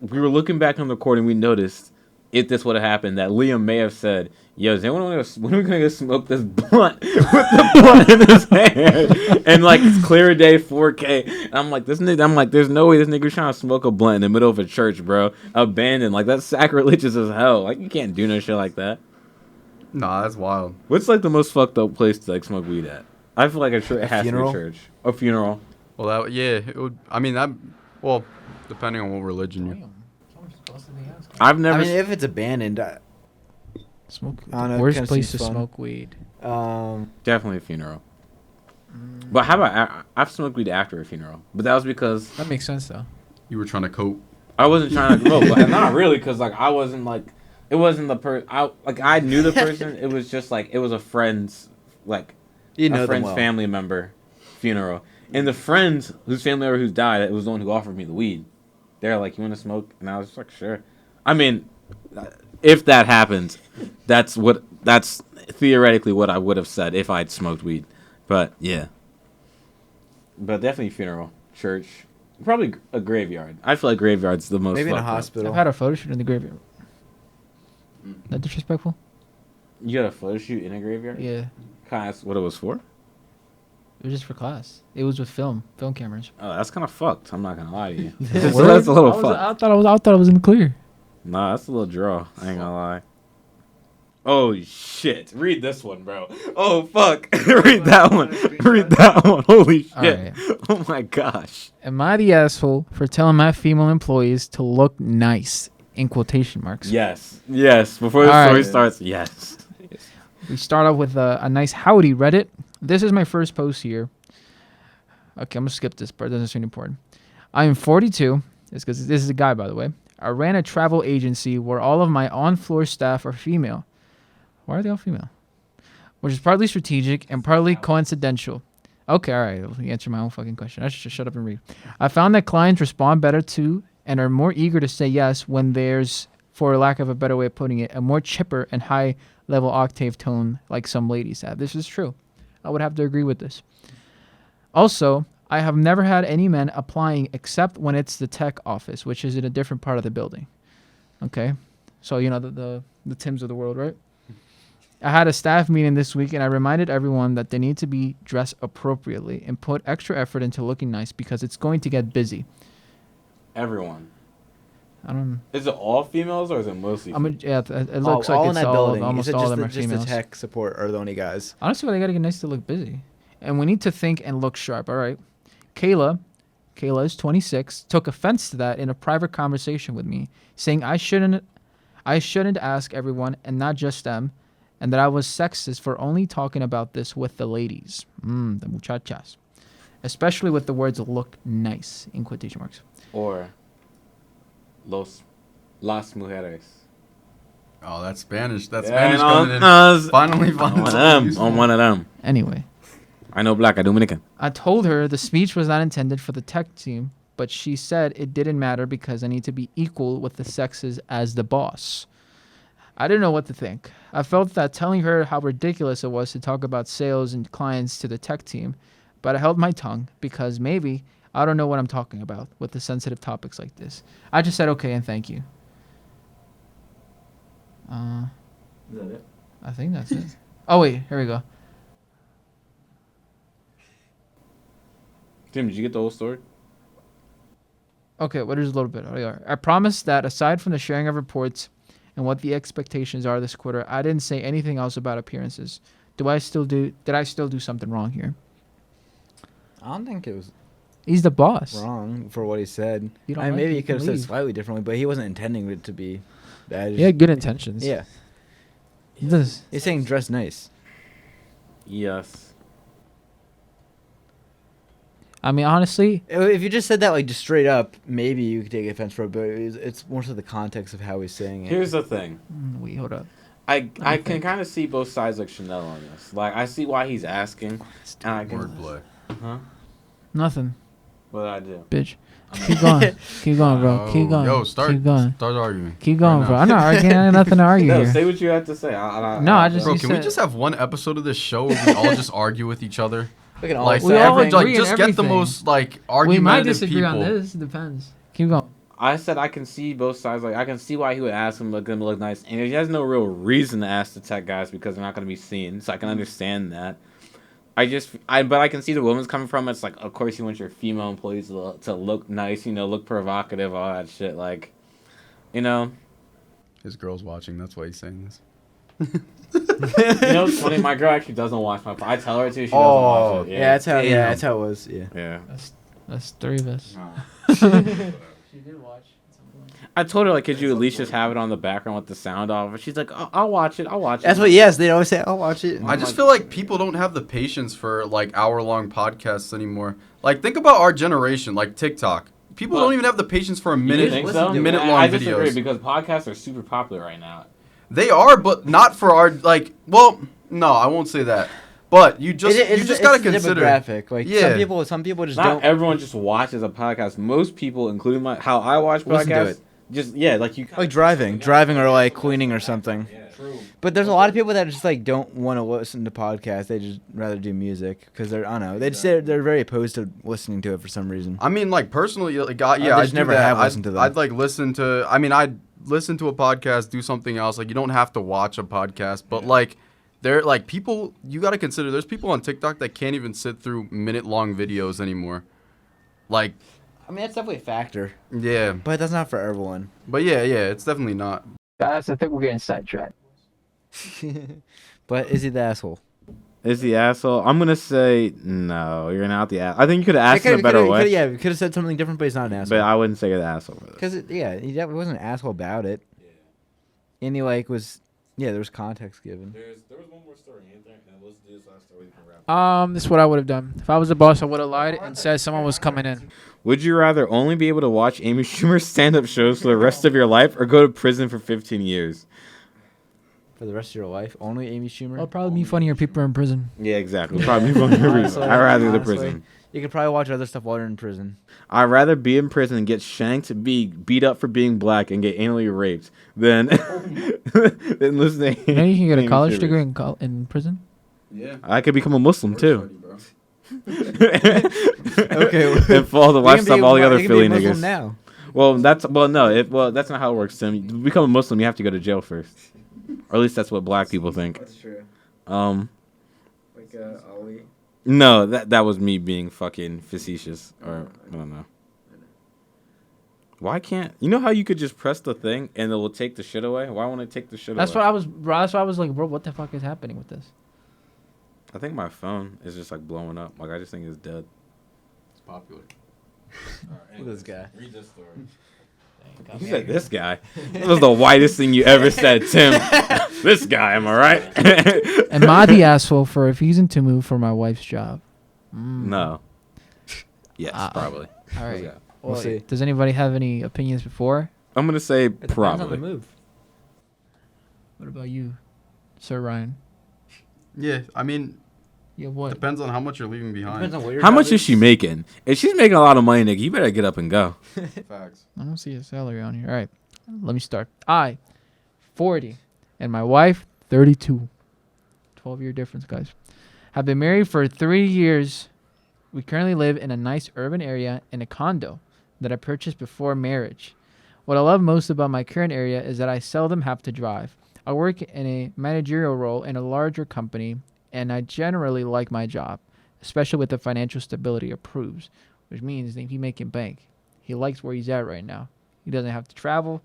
we were looking back on the recording. We noticed if this would have happened, that Liam may have said, "Yo, is anyone when are we gonna go smoke this blunt with the blunt in his hand?" And like it's clear day 4K. And I'm like, there's no way this nigga's trying to smoke a blunt in the middle of a church, bro. Abandoned, like that's sacrilegious as hell. Like you can't do no shit like that. Nah, that's wild. What's like the most fucked up place to like smoke weed at? I feel like it has funeral? to be a church. A funeral. Well, it would. I mean, depending on what religion you. I've never. I mean, if it's abandoned, Smoke. I don't know, Worst kinda place to seems fun. smoke weed. Definitely a funeral. But how about I've smoked weed after a funeral, but that was because That makes sense though. You were trying to cope. I wasn't trying to grow, but not really, because like I wasn't like it wasn't the I knew the person. It was just like it was a friend's you know a them friend's well. family member funeral, and the friend whose family member who's died, it was the one who offered me the weed. They're like, "You want to smoke?" And I was just like, "Sure." I mean, if that happens, that's theoretically what I would have said if I'd smoked weed. But yeah, but definitely funeral, church, probably a graveyard. I feel like graveyard's the most. Maybe in a fucked up. hospital. I've had a photo shoot in the graveyard. That disrespectful? You had a photo shoot in a graveyard? Yeah. Can I ask what it was for? It was just for class. It was with film cameras. Oh, that's kind of fucked. I'm not gonna lie to you. Word? So that's a little I fucked. thought I was in the clear. Nah, that's a little draw. I ain't gonna lie. Oh shit! Read this one, bro. Oh fuck! Read that one. Read that one. Holy shit! Alright. Oh my gosh. Am I the asshole for telling my female employees to look nice? In quotation marks. Yes. Yes. Before the All story right. starts, yes. We start off with a nice howdy Reddit. This is my first post here. Okay, I'm gonna skip this part. It doesn't seem important. I am 42. It's because this is a guy, by the way. I ran a travel agency where all of my on-floor staff are female. Why are they all female? Which is partly strategic and partly coincidental. Okay, all right. Let me answer my own fucking question. I should just shut up and read. I found that clients respond better to and are more eager to say yes when there's, for lack of a better way of putting it, a more chipper and high-level octave tone like some ladies have. This is true. I would have to agree with this. Also, I have never had any men applying except when it's the tech office, which is in a different part of the building. Okay? So, you know, the Tims of the world, right? I had a staff meeting this week, and I reminded everyone that they need to be dressed appropriately and put extra effort into looking nice because it's going to get busy. Everyone. I don't. Is it all females or is it mostly? Yeah, it looks all like in it's that all building. almost Is it all just of them are just the females. tech support are the only guys? Honestly, they gotta get nice to look busy, and we need to think and look sharp. All right, Kayla is 26, took offense to that in a private conversation with me, saying I shouldn't ask everyone and not just them, and that I was sexist for only talking about this with the ladies, the muchachas, especially with the words "look nice" in quotation marks. Or las mujeres. Oh, that's Spanish. That's Yeah, Spanish no, coming in. no, Finally, on one of something them. useful. On one of them. Anyway, I know black. I Dominican. I told her the speech was not intended for the tech team, but she said it didn't matter because I need to be equal with the sexes as the boss. I didn't know what to think. I felt that telling her how ridiculous it was to talk about sales and clients to the tech team, but I held my tongue because maybe I don't know what I'm talking about with the sensitive topics like this. I just said okay and thank you. Is that it? I think that's it. Oh wait, here we go. Tim, did you get the whole story? Okay, what is a little bit? I promise that aside from the sharing of reports and what the expectations are this quarter, I didn't say anything else about appearances. Did I still do something wrong here? I don't think it was He's the boss. wrong for what he said. You don't I mean, like maybe it, he you could can have said leave. slightly differently, but he wasn't intending it to be bad. He had good intentions. Yeah. He does. He's saying dress nice. Yes. I mean, honestly, If you just said that like just straight up, maybe you could take offense for it, but it's more so the context of how he's saying it. Here's the thing. wait, hold up. I can think. kind of see both sides like Chanel on this. Like, I see why he's asking. And I can, Wordplay. huh? Nothing, What did I do? bitch. Keep going. Keep going, bro. Keep going. Yo, start Keep going. arguing. Keep going, Right bro. now. I'm not arguing. I have nothing to argue No, here. say what you have to say. I just- Bro, You can we said- just have one episode of this show where we all just argue with each other? We can all Like, We say all every, agree like on just get the everything. most like We argumentative might disagree people. on this. It depends. Keep going. I said I can see both sides. Like, I can see why he would ask him to look nice, and he has no real reason to ask the tech guys because they're not going to be seen. So I can understand that. But I can see the woman's coming from. It's like, of course, you want your female employees to look nice, look provocative, all that shit. Like, His girl's watching. That's why he's saying this. it's funny. My girl actually doesn't watch my. I tell her to. She doesn't Oh, watch it. Yeah, that's how. Damn. Yeah, that's how it was. Yeah. Yeah. That's three of us. She did watch at some point. I told her, like, could you at least just have it on the background with the sound off? And she's like, I'll watch it. I'll watch it. That's what. Yes, they always say. I'll watch it. I just feel like people don't have the patience for like hour-long podcasts anymore. Like, think about our generation, like TikTok. People What? don't even have the patience for a You minute, think so? minute-long I disagree videos. because podcasts are super popular right now. They are, but not for our like. Well, no, I won't say that. But you just gotta consider. demographic. Like Yeah. some people just Not don't. everyone just watches a podcast. Most people, including how I watch Listen to podcasts, it. just like you. Like driving or like cleaning or something. Yeah, true. But there's a lot of people that just like don't want to listen to podcasts. They just rather do music because I don't know. They're very opposed to listening to it for some reason. I mean, like personally, like I I just do never that. have listened to them. I'd like listen to. I mean, I'd listen to a podcast, do something else. Like you don't have to watch a podcast, but like. They're like people you got to consider there's people on TikTok that can't even sit through minute-long videos anymore. Like I mean, that's definitely a factor, yeah, but that's not for everyone. but yeah, it's definitely not. Guys, I think we're getting sidetracked. But is he the asshole? Is the asshole? I'm gonna say no. You're not the asshole. I think you could have asked in a better way. Yeah, we could have said something different, but he's not an asshole. But I wouldn't say you're the asshole for this. Because he definitely wasn't an asshole about it. And he like was, there was context given. There was one more story, ain't there? And let's do this last story. We can wrap. This is what I would have done. If I was the boss, I would have lied and said someone was coming in. Would you rather only be able to watch Amy Schumer's stand-up shows for the rest of your life, or go to prison for 15 years? For the rest of your life, only Amy Schumer. It'll probably be funnier. People are in prison. Yeah, exactly. Probably one of the reasons. I'd rather the prison. You could probably watch other stuff while you're in prison. I'd rather be in prison and get shanked, be beat up for being black, and get anally raped than than listening. You know you can get a Amy college Schumer. degree in prison. Yeah. I could become a Muslim too. Okay. And follow the lifestyle of all the other Philly niggas. Now. Well, that's not how it works, Tim. To become a Muslim, you have to go to jail first, or at least that's what black people think. That's true. Like Ali. No, that was me being fucking facetious, or I don't know. Why can't you know how you could just press the thing and it will take the shit away? Why won't it take the shit That's away? what I was. Bro, that's why I was like, bro, what the fuck is happening with this? I think my phone is just like blowing up. Like I just think it's dead. It's popular. Look at this guy. Read this story. You said this guy. That was the whitest thing you ever said, Tim. This guy, am I right? Am I the asshole for refusing to move for my wife's job? No. Yes, Uh-uh. probably. All right. Yeah. We'll see. Does anybody have any opinions before? I'm gonna say It depends on the probably. move. What about you, Sir Ryan? Yeah, I mean, Yeah, what? Depends on how much you're leaving behind. Depends on what your How job much is she making? If she's making a lot of money, nigga, you better get up and go. Facts. I don't see a salary on here. All right, let me start. I, 40, and my wife, 32. 12-year difference, guys. Have been married for 3 years. We currently live in a nice urban area in a condo that I purchased before marriage. What I love most about my current area is that I seldom have to drive. I work in a managerial role in a larger company, and I generally like my job, especially with the financial stability it proves, which means that he's making bank. He likes where he's at right now. He doesn't have to travel.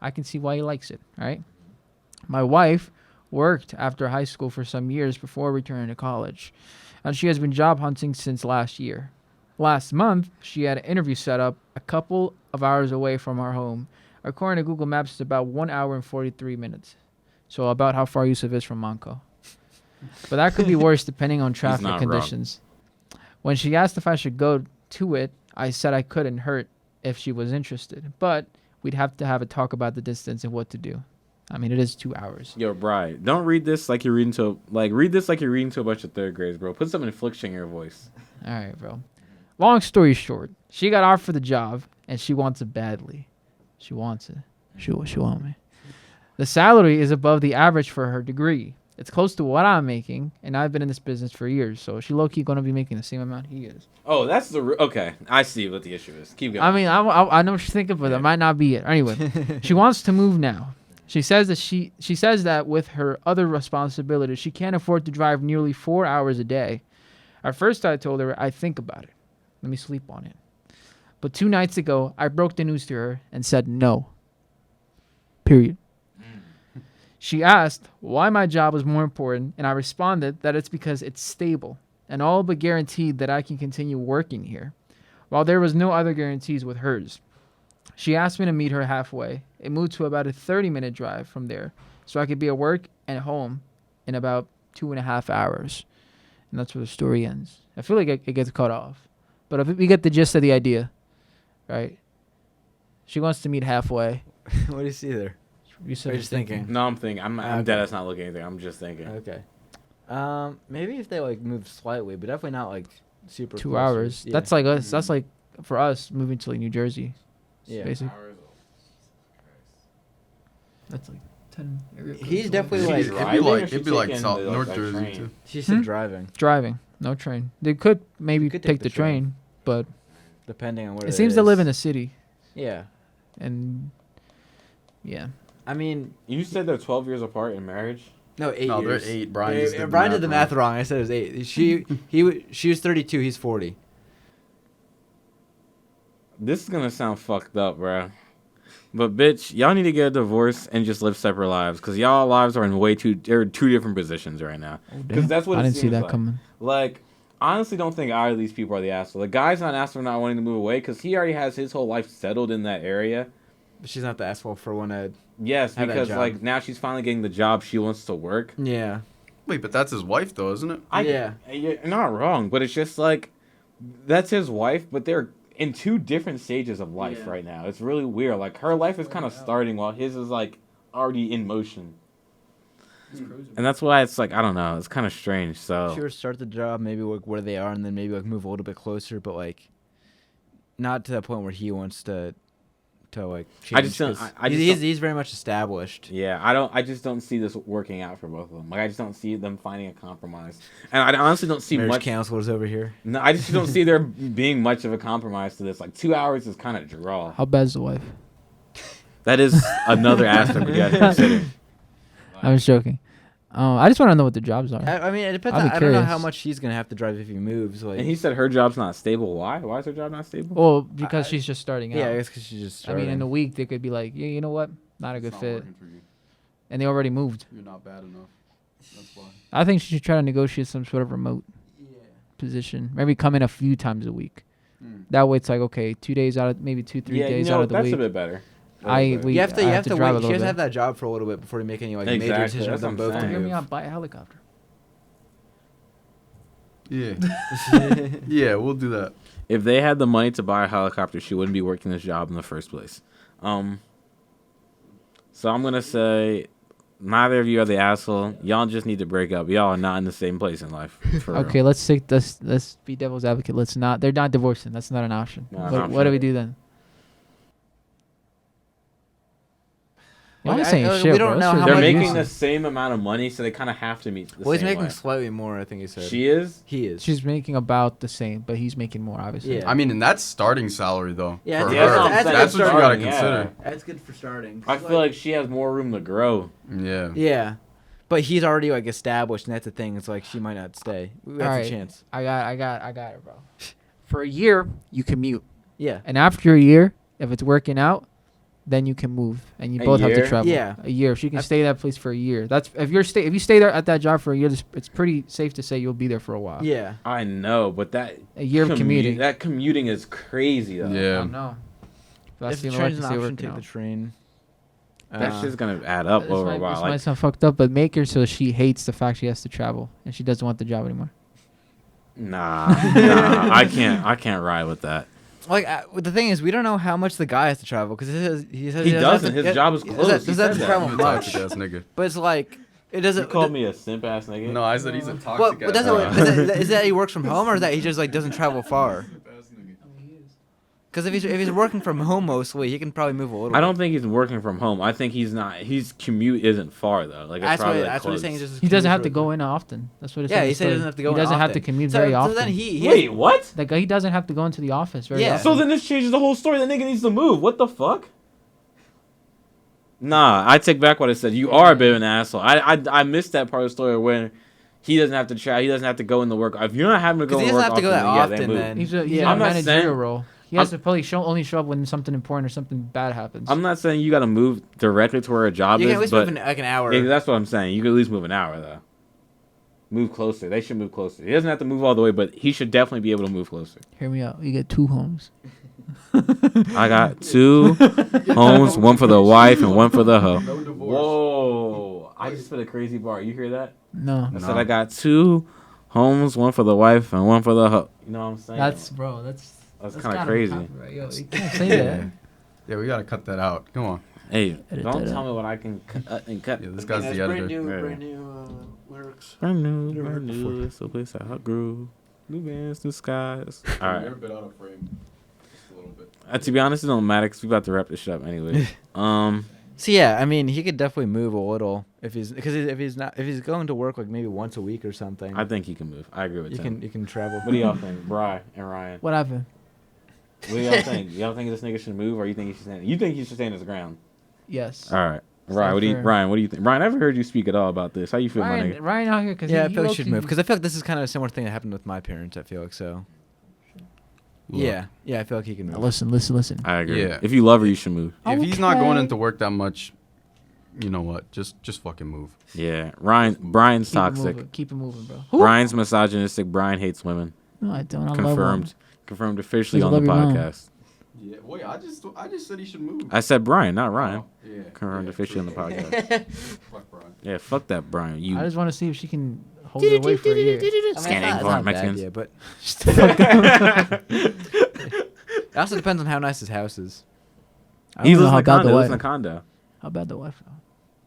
I can see why he likes it, all right? My wife worked after high school for some years before returning to college, and she has been job hunting since last year. Last month, she had an interview set up a couple of hours away from our home. According to Google Maps, it's about 1 hour and 43 minutes. So about how far Yusuf is from Monco. But that could be worse depending on traffic not conditions. When she asked if I should go to it, I said I couldn't hurt if she was interested. But we'd have to have a talk about the distance and what to do. I mean, it is 2 hours. Yo, Brian, don't read this like you're reading to read this like you're reading to a bunch of third grades, bro. Put some inflection in your voice. All right, bro. Long story short, she got offered the job, and she wants it badly. She wants it. She want me. The salary is above the average for her degree. It's close to what I'm making, and I've been in this business for years, so she low-key going to be making the same amount he is. Oh, that's okay. I see what the issue is. Keep going. I mean, I know what she's thinking, but that might not be it. Anyway, she wants to move now. She says that she says that with her other responsibilities, she can't afford to drive nearly 4 hours a day. At first, I told her I'd think about it. Let me sleep on it. But 2 nights ago, I broke the news to her and said no. Period. She asked why my job was more important, and I responded that it's because it's stable and all but guaranteed that I can continue working here, while there was no other guarantees with hers. She asked me to meet her halfway. It moved to about a 30-minute drive from there, so I could be at work and home in about 2.5 hours. And that's where the story ends. I feel like it gets cut off. But if we get the gist of the idea, right? She wants to meet halfway. What do you see there? You said You're just thinking. No, I'm thinking. I'm Okay. dead. That's not looking at anything. I'm just thinking. Okay. Maybe if they like move slightly, but definitely not like super. 2 close. hours. Yeah. That's like us. That's like for us moving to like New Jersey. Yeah. Basically. That's like 10 area codes He's away. definitely She's like. driving or she's it'd be like taking South the, North that Jersey train? too. She said driving, driving. No train. They could maybe could take the train, but depending on where it seems to is. live in the city. Yeah. And yeah. I mean, You said they're 12 years apart in marriage. no, 8 No, years. they're 8. Brian just did the Brian math did the wrong. math wrong. I said it was 8. She was 32. He's 40. This is gonna sound fucked up, bro. But bitch, y'all need to get a divorce and just live separate lives, cause y'all lives are in they're in 2 different positions right now. Because that's what I it didn't see seems that like. coming. Like, I honestly don't think either of these people are the asshole. The guy's not asshole for not wanting to move away, cause he already has his whole life settled in that area. But she's not the asshole for one to. Yes, Have that because job. like now she's finally getting the job she wants to work. Yeah. Wait, but that's his wife though, isn't it? Yeah. You're not wrong, but it's just like that's his wife, but they're in 2 different stages of life right now. It's really weird. Like her life is kind of starting while his is like already in motion. And that's why it's like I don't know. It's kind of strange. So She would start the job, maybe work where they are, and then maybe like move a little bit closer, but like not to that point where he wants to like change. I just don't- 'cause I just he's very much established. yeah, I just don't see this working out for both of them. Like I just don't see them finding a compromise, and I honestly don't see Marriage much. counselors over here. No, I just don't see there being much of a compromise to this. Like 2 hours is kind of draw. How bad's the wife? That is another aspect we got to consider. I was joking. I just want to know what the jobs are. I mean, it depends. I'd be I don't know how curious. much he's gonna have to drive if he moves. Like, And he said her job's not stable. Why? Why is her job not stable? Well, because she's just starting out. yeah, I guess because she's just. I mean, in starting. a week they could be like, yeah, you know what, not a good It's not fit, working for you. and they already moved. You're not bad enough. That's why. I think she should try to negotiate some sort of remote position. Maybe come in a few times a week. That way, it's like okay, 2 days out of maybe 2-3 days out of the that's week. a bit better. you have to I have to drive a wait. She little has to bit. have that job for a little bit before you make any like major Exactly, decisions that's on what I'm both to saying. Hear me move. out. Buy a helicopter. Yeah. Yeah, we'll do that. If they had the money to buy a helicopter, she wouldn't be working this job in the first place. So I'm gonna say Neither of you are the asshole. Y'all just need to break up. Y'all are not in the same place in life. For Okay, real. let's be devil's advocate. Let's not. They're not divorcing. That's not an option. Not an What option. do we do then? Y'all Well, ain't saying we shit, don't bro. know This how shit They're much- making abusive. the same amount of money, so they kind of have to meet the Well, he's same making way. slightly more. I think he said. She is? He is. She's making about the same, but he's making more, obviously. Yeah. I mean, and that's starting salary though. Yeah, for that's- her. that's what I'm saying. That's what you gotta Starting, yeah. consider. That's good for starting. I feel like she has more room to grow. Yeah. Yeah, but he's already like established, and that's the thing. It's like she might not stay. That's Alright. a chance. I got it, bro. For a year, you commute, Yeah. and after a year, if it's working out, then you can move, and you A both have year? to travel. Yeah. A year. If she can That's- stay that place for a year, that's if you stay there at that job for a year, it's pretty safe to say you'll be there for a while. Yeah. I know, but that A year of commuting. That commuting is crazy though. I Yeah. don't know. That's If the the train's an emergency option, working take out. the train. That's just gonna add up This over a might, while. this Like, might sound fucked up, but make her so she hates the fact she has to travel and she doesn't want the job anymore. nah, I can't ride with that. Like the thing is, we don't know how much the guy has to travel because he says He doesn't have doesn't. to- His job is he close. doesn't- He doesn't have said to that. travel You a much. toxic ass nigga. But it's like it You doesn't. called me a simp ass nigga. No, I said he's a toxic Well, ass but that's nigga. is that he works from home or is that he just like doesn't travel far? Because if he's working from home mostly, he can probably move a little. I don't think he's working from home. I think he's not. His commute isn't far though. Like it's That's what probably that's what he's close. saying. Just He doesn't have to go in often. That's what it says. Yeah, in he the said he story. doesn't have to go. He in doesn't have to often. commute So- very so often. then he Wait, what? That guy, he doesn't have to go into the office very Yeah. often. So then this changes the whole story. The nigga needs to move. What the fuck? Nah, I take back what I said. You are a bit of an asshole. I missed that part of the story when he doesn't have to try. He doesn't have to go in the work. If you're not having to go Because in he the doesn't work have to go that then, yeah, often. they move. Then He's a yeah. I'm not managerial saying- role. He has to probably only show up when something important or something bad happens. I'm not saying you got to move directly to where a job You can at is, least but move in like an hour. yeah, that's what I'm saying. You can at least move an hour though. Move closer. They should move closer. He doesn't have to move all the way, but he should definitely be able to move closer. Hear me out. You get 2 homes. I got 2 homes, one for the wife and one for the hoe. No divorce. Whoa! I just spit a crazy bar. You hear that? No. I said I got 2 homes, one for the wife and one for the hoe. You know what I'm saying? That's That's kind of gotta crazy. be copyright. Yo, you can't say that. Yeah, we gotta cut that out. Come on. Hey, Edit don't that tell out. me what I can cut and cut. Yeah, this guy's the editor. brand new lyrics. Brand new, it's a place I grew. New bands, new skies. All right. been out of frame. Just a little bit. To be honest, it don't matter because we about to wrap this shit up anyway. So yeah, I mean, he could definitely move a little if he's if he's going to work like maybe once a week or something. I think he can move. I agree with you Tim. can travel. What do y'all think, Bri and Ryan? What happened? What do y'all think? Y'all think this nigga should move, or you think he should stand? You think he should stay on his ground? Yes. All right, Ryan. What do you, fair. Ryan? What do you think? Ryan, I haven't heard you speak at all about this. How you feel, my nigga? Ryan out here because Yeah, I feel like he should move because I feel like this is kind of a similar thing that happened with my parents. I feel like so. Look, Yeah, I feel like he can move. Listen. I agree. Yeah. If you love her, you should move. If he's not going Okay. into work that much, you know what? Just fucking move. Yeah, Brian's Keep it toxic. moving. Keep it moving, bro. Brian's misogynistic. Brian hates women. No, I don't. I Confirmed. Confirmed officially Please on the love your mom. podcast. Yeah. Wait, I just said he should move. I said Brian, not Ryan. Yeah. Confirmed officially on the podcast. Fuck Brian. Yeah, fuck that Brian. You I just want to see if she can hold it away for a year. Scanning for Mexicans. Yeah, but it also depends on how nice his house is. I He's don't know listening how to bad condo. the Listening wife. to condo. How bad the wife?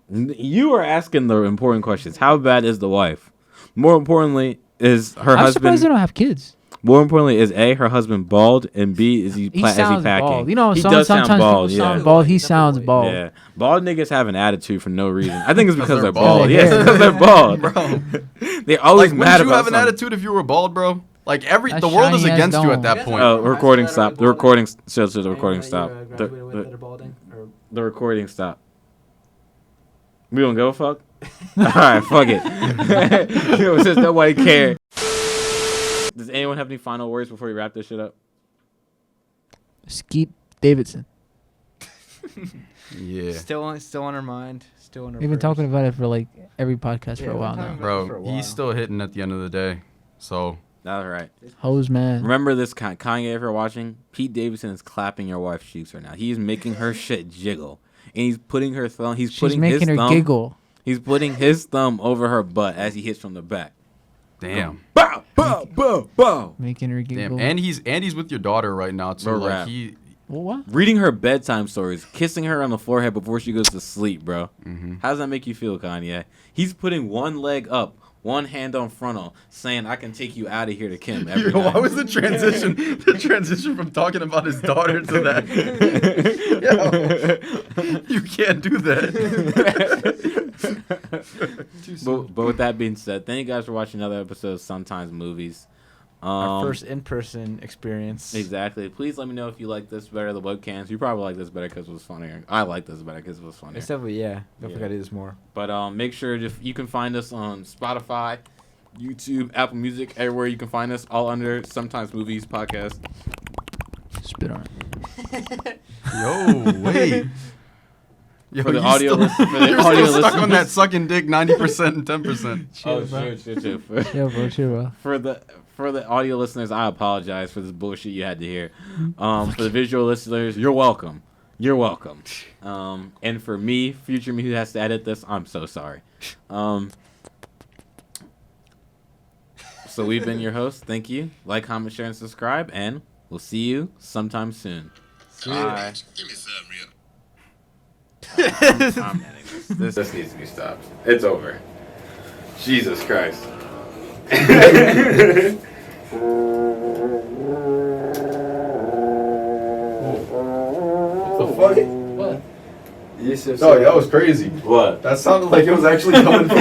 Though? You are asking the important questions. How bad is the wife? More importantly, is her I'm surprised they husband? don't have kids. More importantly, is A, her husband bald, and B, is he He is he sounds packing? bald. You know, he some, does sound sometimes bald. people Yeah. sound bald. He Definitely sounds bald. bald. Yeah, bald niggas have an attitude for no reason. I think it's because they're they're bald. bald. Yes, Yeah. because they're bald. Bro. They're always Like, mad wouldn't you about have an something. attitude if you were bald, bro? Like That the world is shiny ass against you dome. at that point. Oh, recording stop. The recording. So the recording stop. The recording stop. We don't give a fuck. All right, fuck it. Yo, since nobody cared. Does anyone have any final words before we wrap this shit up? Skeet Davidson. Yeah. Still on her mind. Still on her. We've been talking about it for like every podcast for Yeah, a we've while been now. talking about it for a Bro, while. he's still hitting at the end of the day. So That's right. Hose man. Remember this, Kanye, if you're watching, Pete Davidson is clapping your wife's cheeks right now. He's making her shit jiggle. And he's putting her thumb, She's making her thumb, giggle. He's putting his thumb over her butt as he hits from the back. damn. Bow, bow, bow, bow. Making her giggle. Damn. And he's with your daughter right now too. Bro, Like rap. What? Reading her bedtime stories, kissing her on the forehead before she goes to sleep, bro. Mm-hmm. How does that make you feel, Kanye? He's putting one leg up, one hand on frontal, saying, "I can take you out of here to Kim every night." Why was the transition? The transition from talking about his daughter to that. Yo, you can't do that. but with that being said, thank you guys for watching another episode of Sometimes Movies. Our first in-person experience. Exactly. Please let me know if you like this better, the webcams. You probably like this better because it was funnier. I like this better because it was funnier. It's definitely, definitely gotta do this more. But make sure you can find us on Spotify, YouTube, Apple Music, everywhere you can find us, all under Sometimes Movies Podcast. Spit on it. Yo, wait. Yo, For the you audio still- listen- for the you're audio still stuck on that listeners. sucking dick 90% and 10%. Oh, bro. shit. Yo, bro, chill, bro. For the audio listeners, I apologize for this bullshit you had to hear. For the visual listeners, you're welcome. You're welcome. And for me, future me who has to edit this, I'm so sorry. So we've been your hosts. Thank you. Like, comment, share, and subscribe, and we'll see you sometime soon. Bye. Give me some real. I'm ending this. This needs to be stopped. It's over. Jesus Christ. The fuck? What? No, that was crazy. What? That sounded like it was actually coming from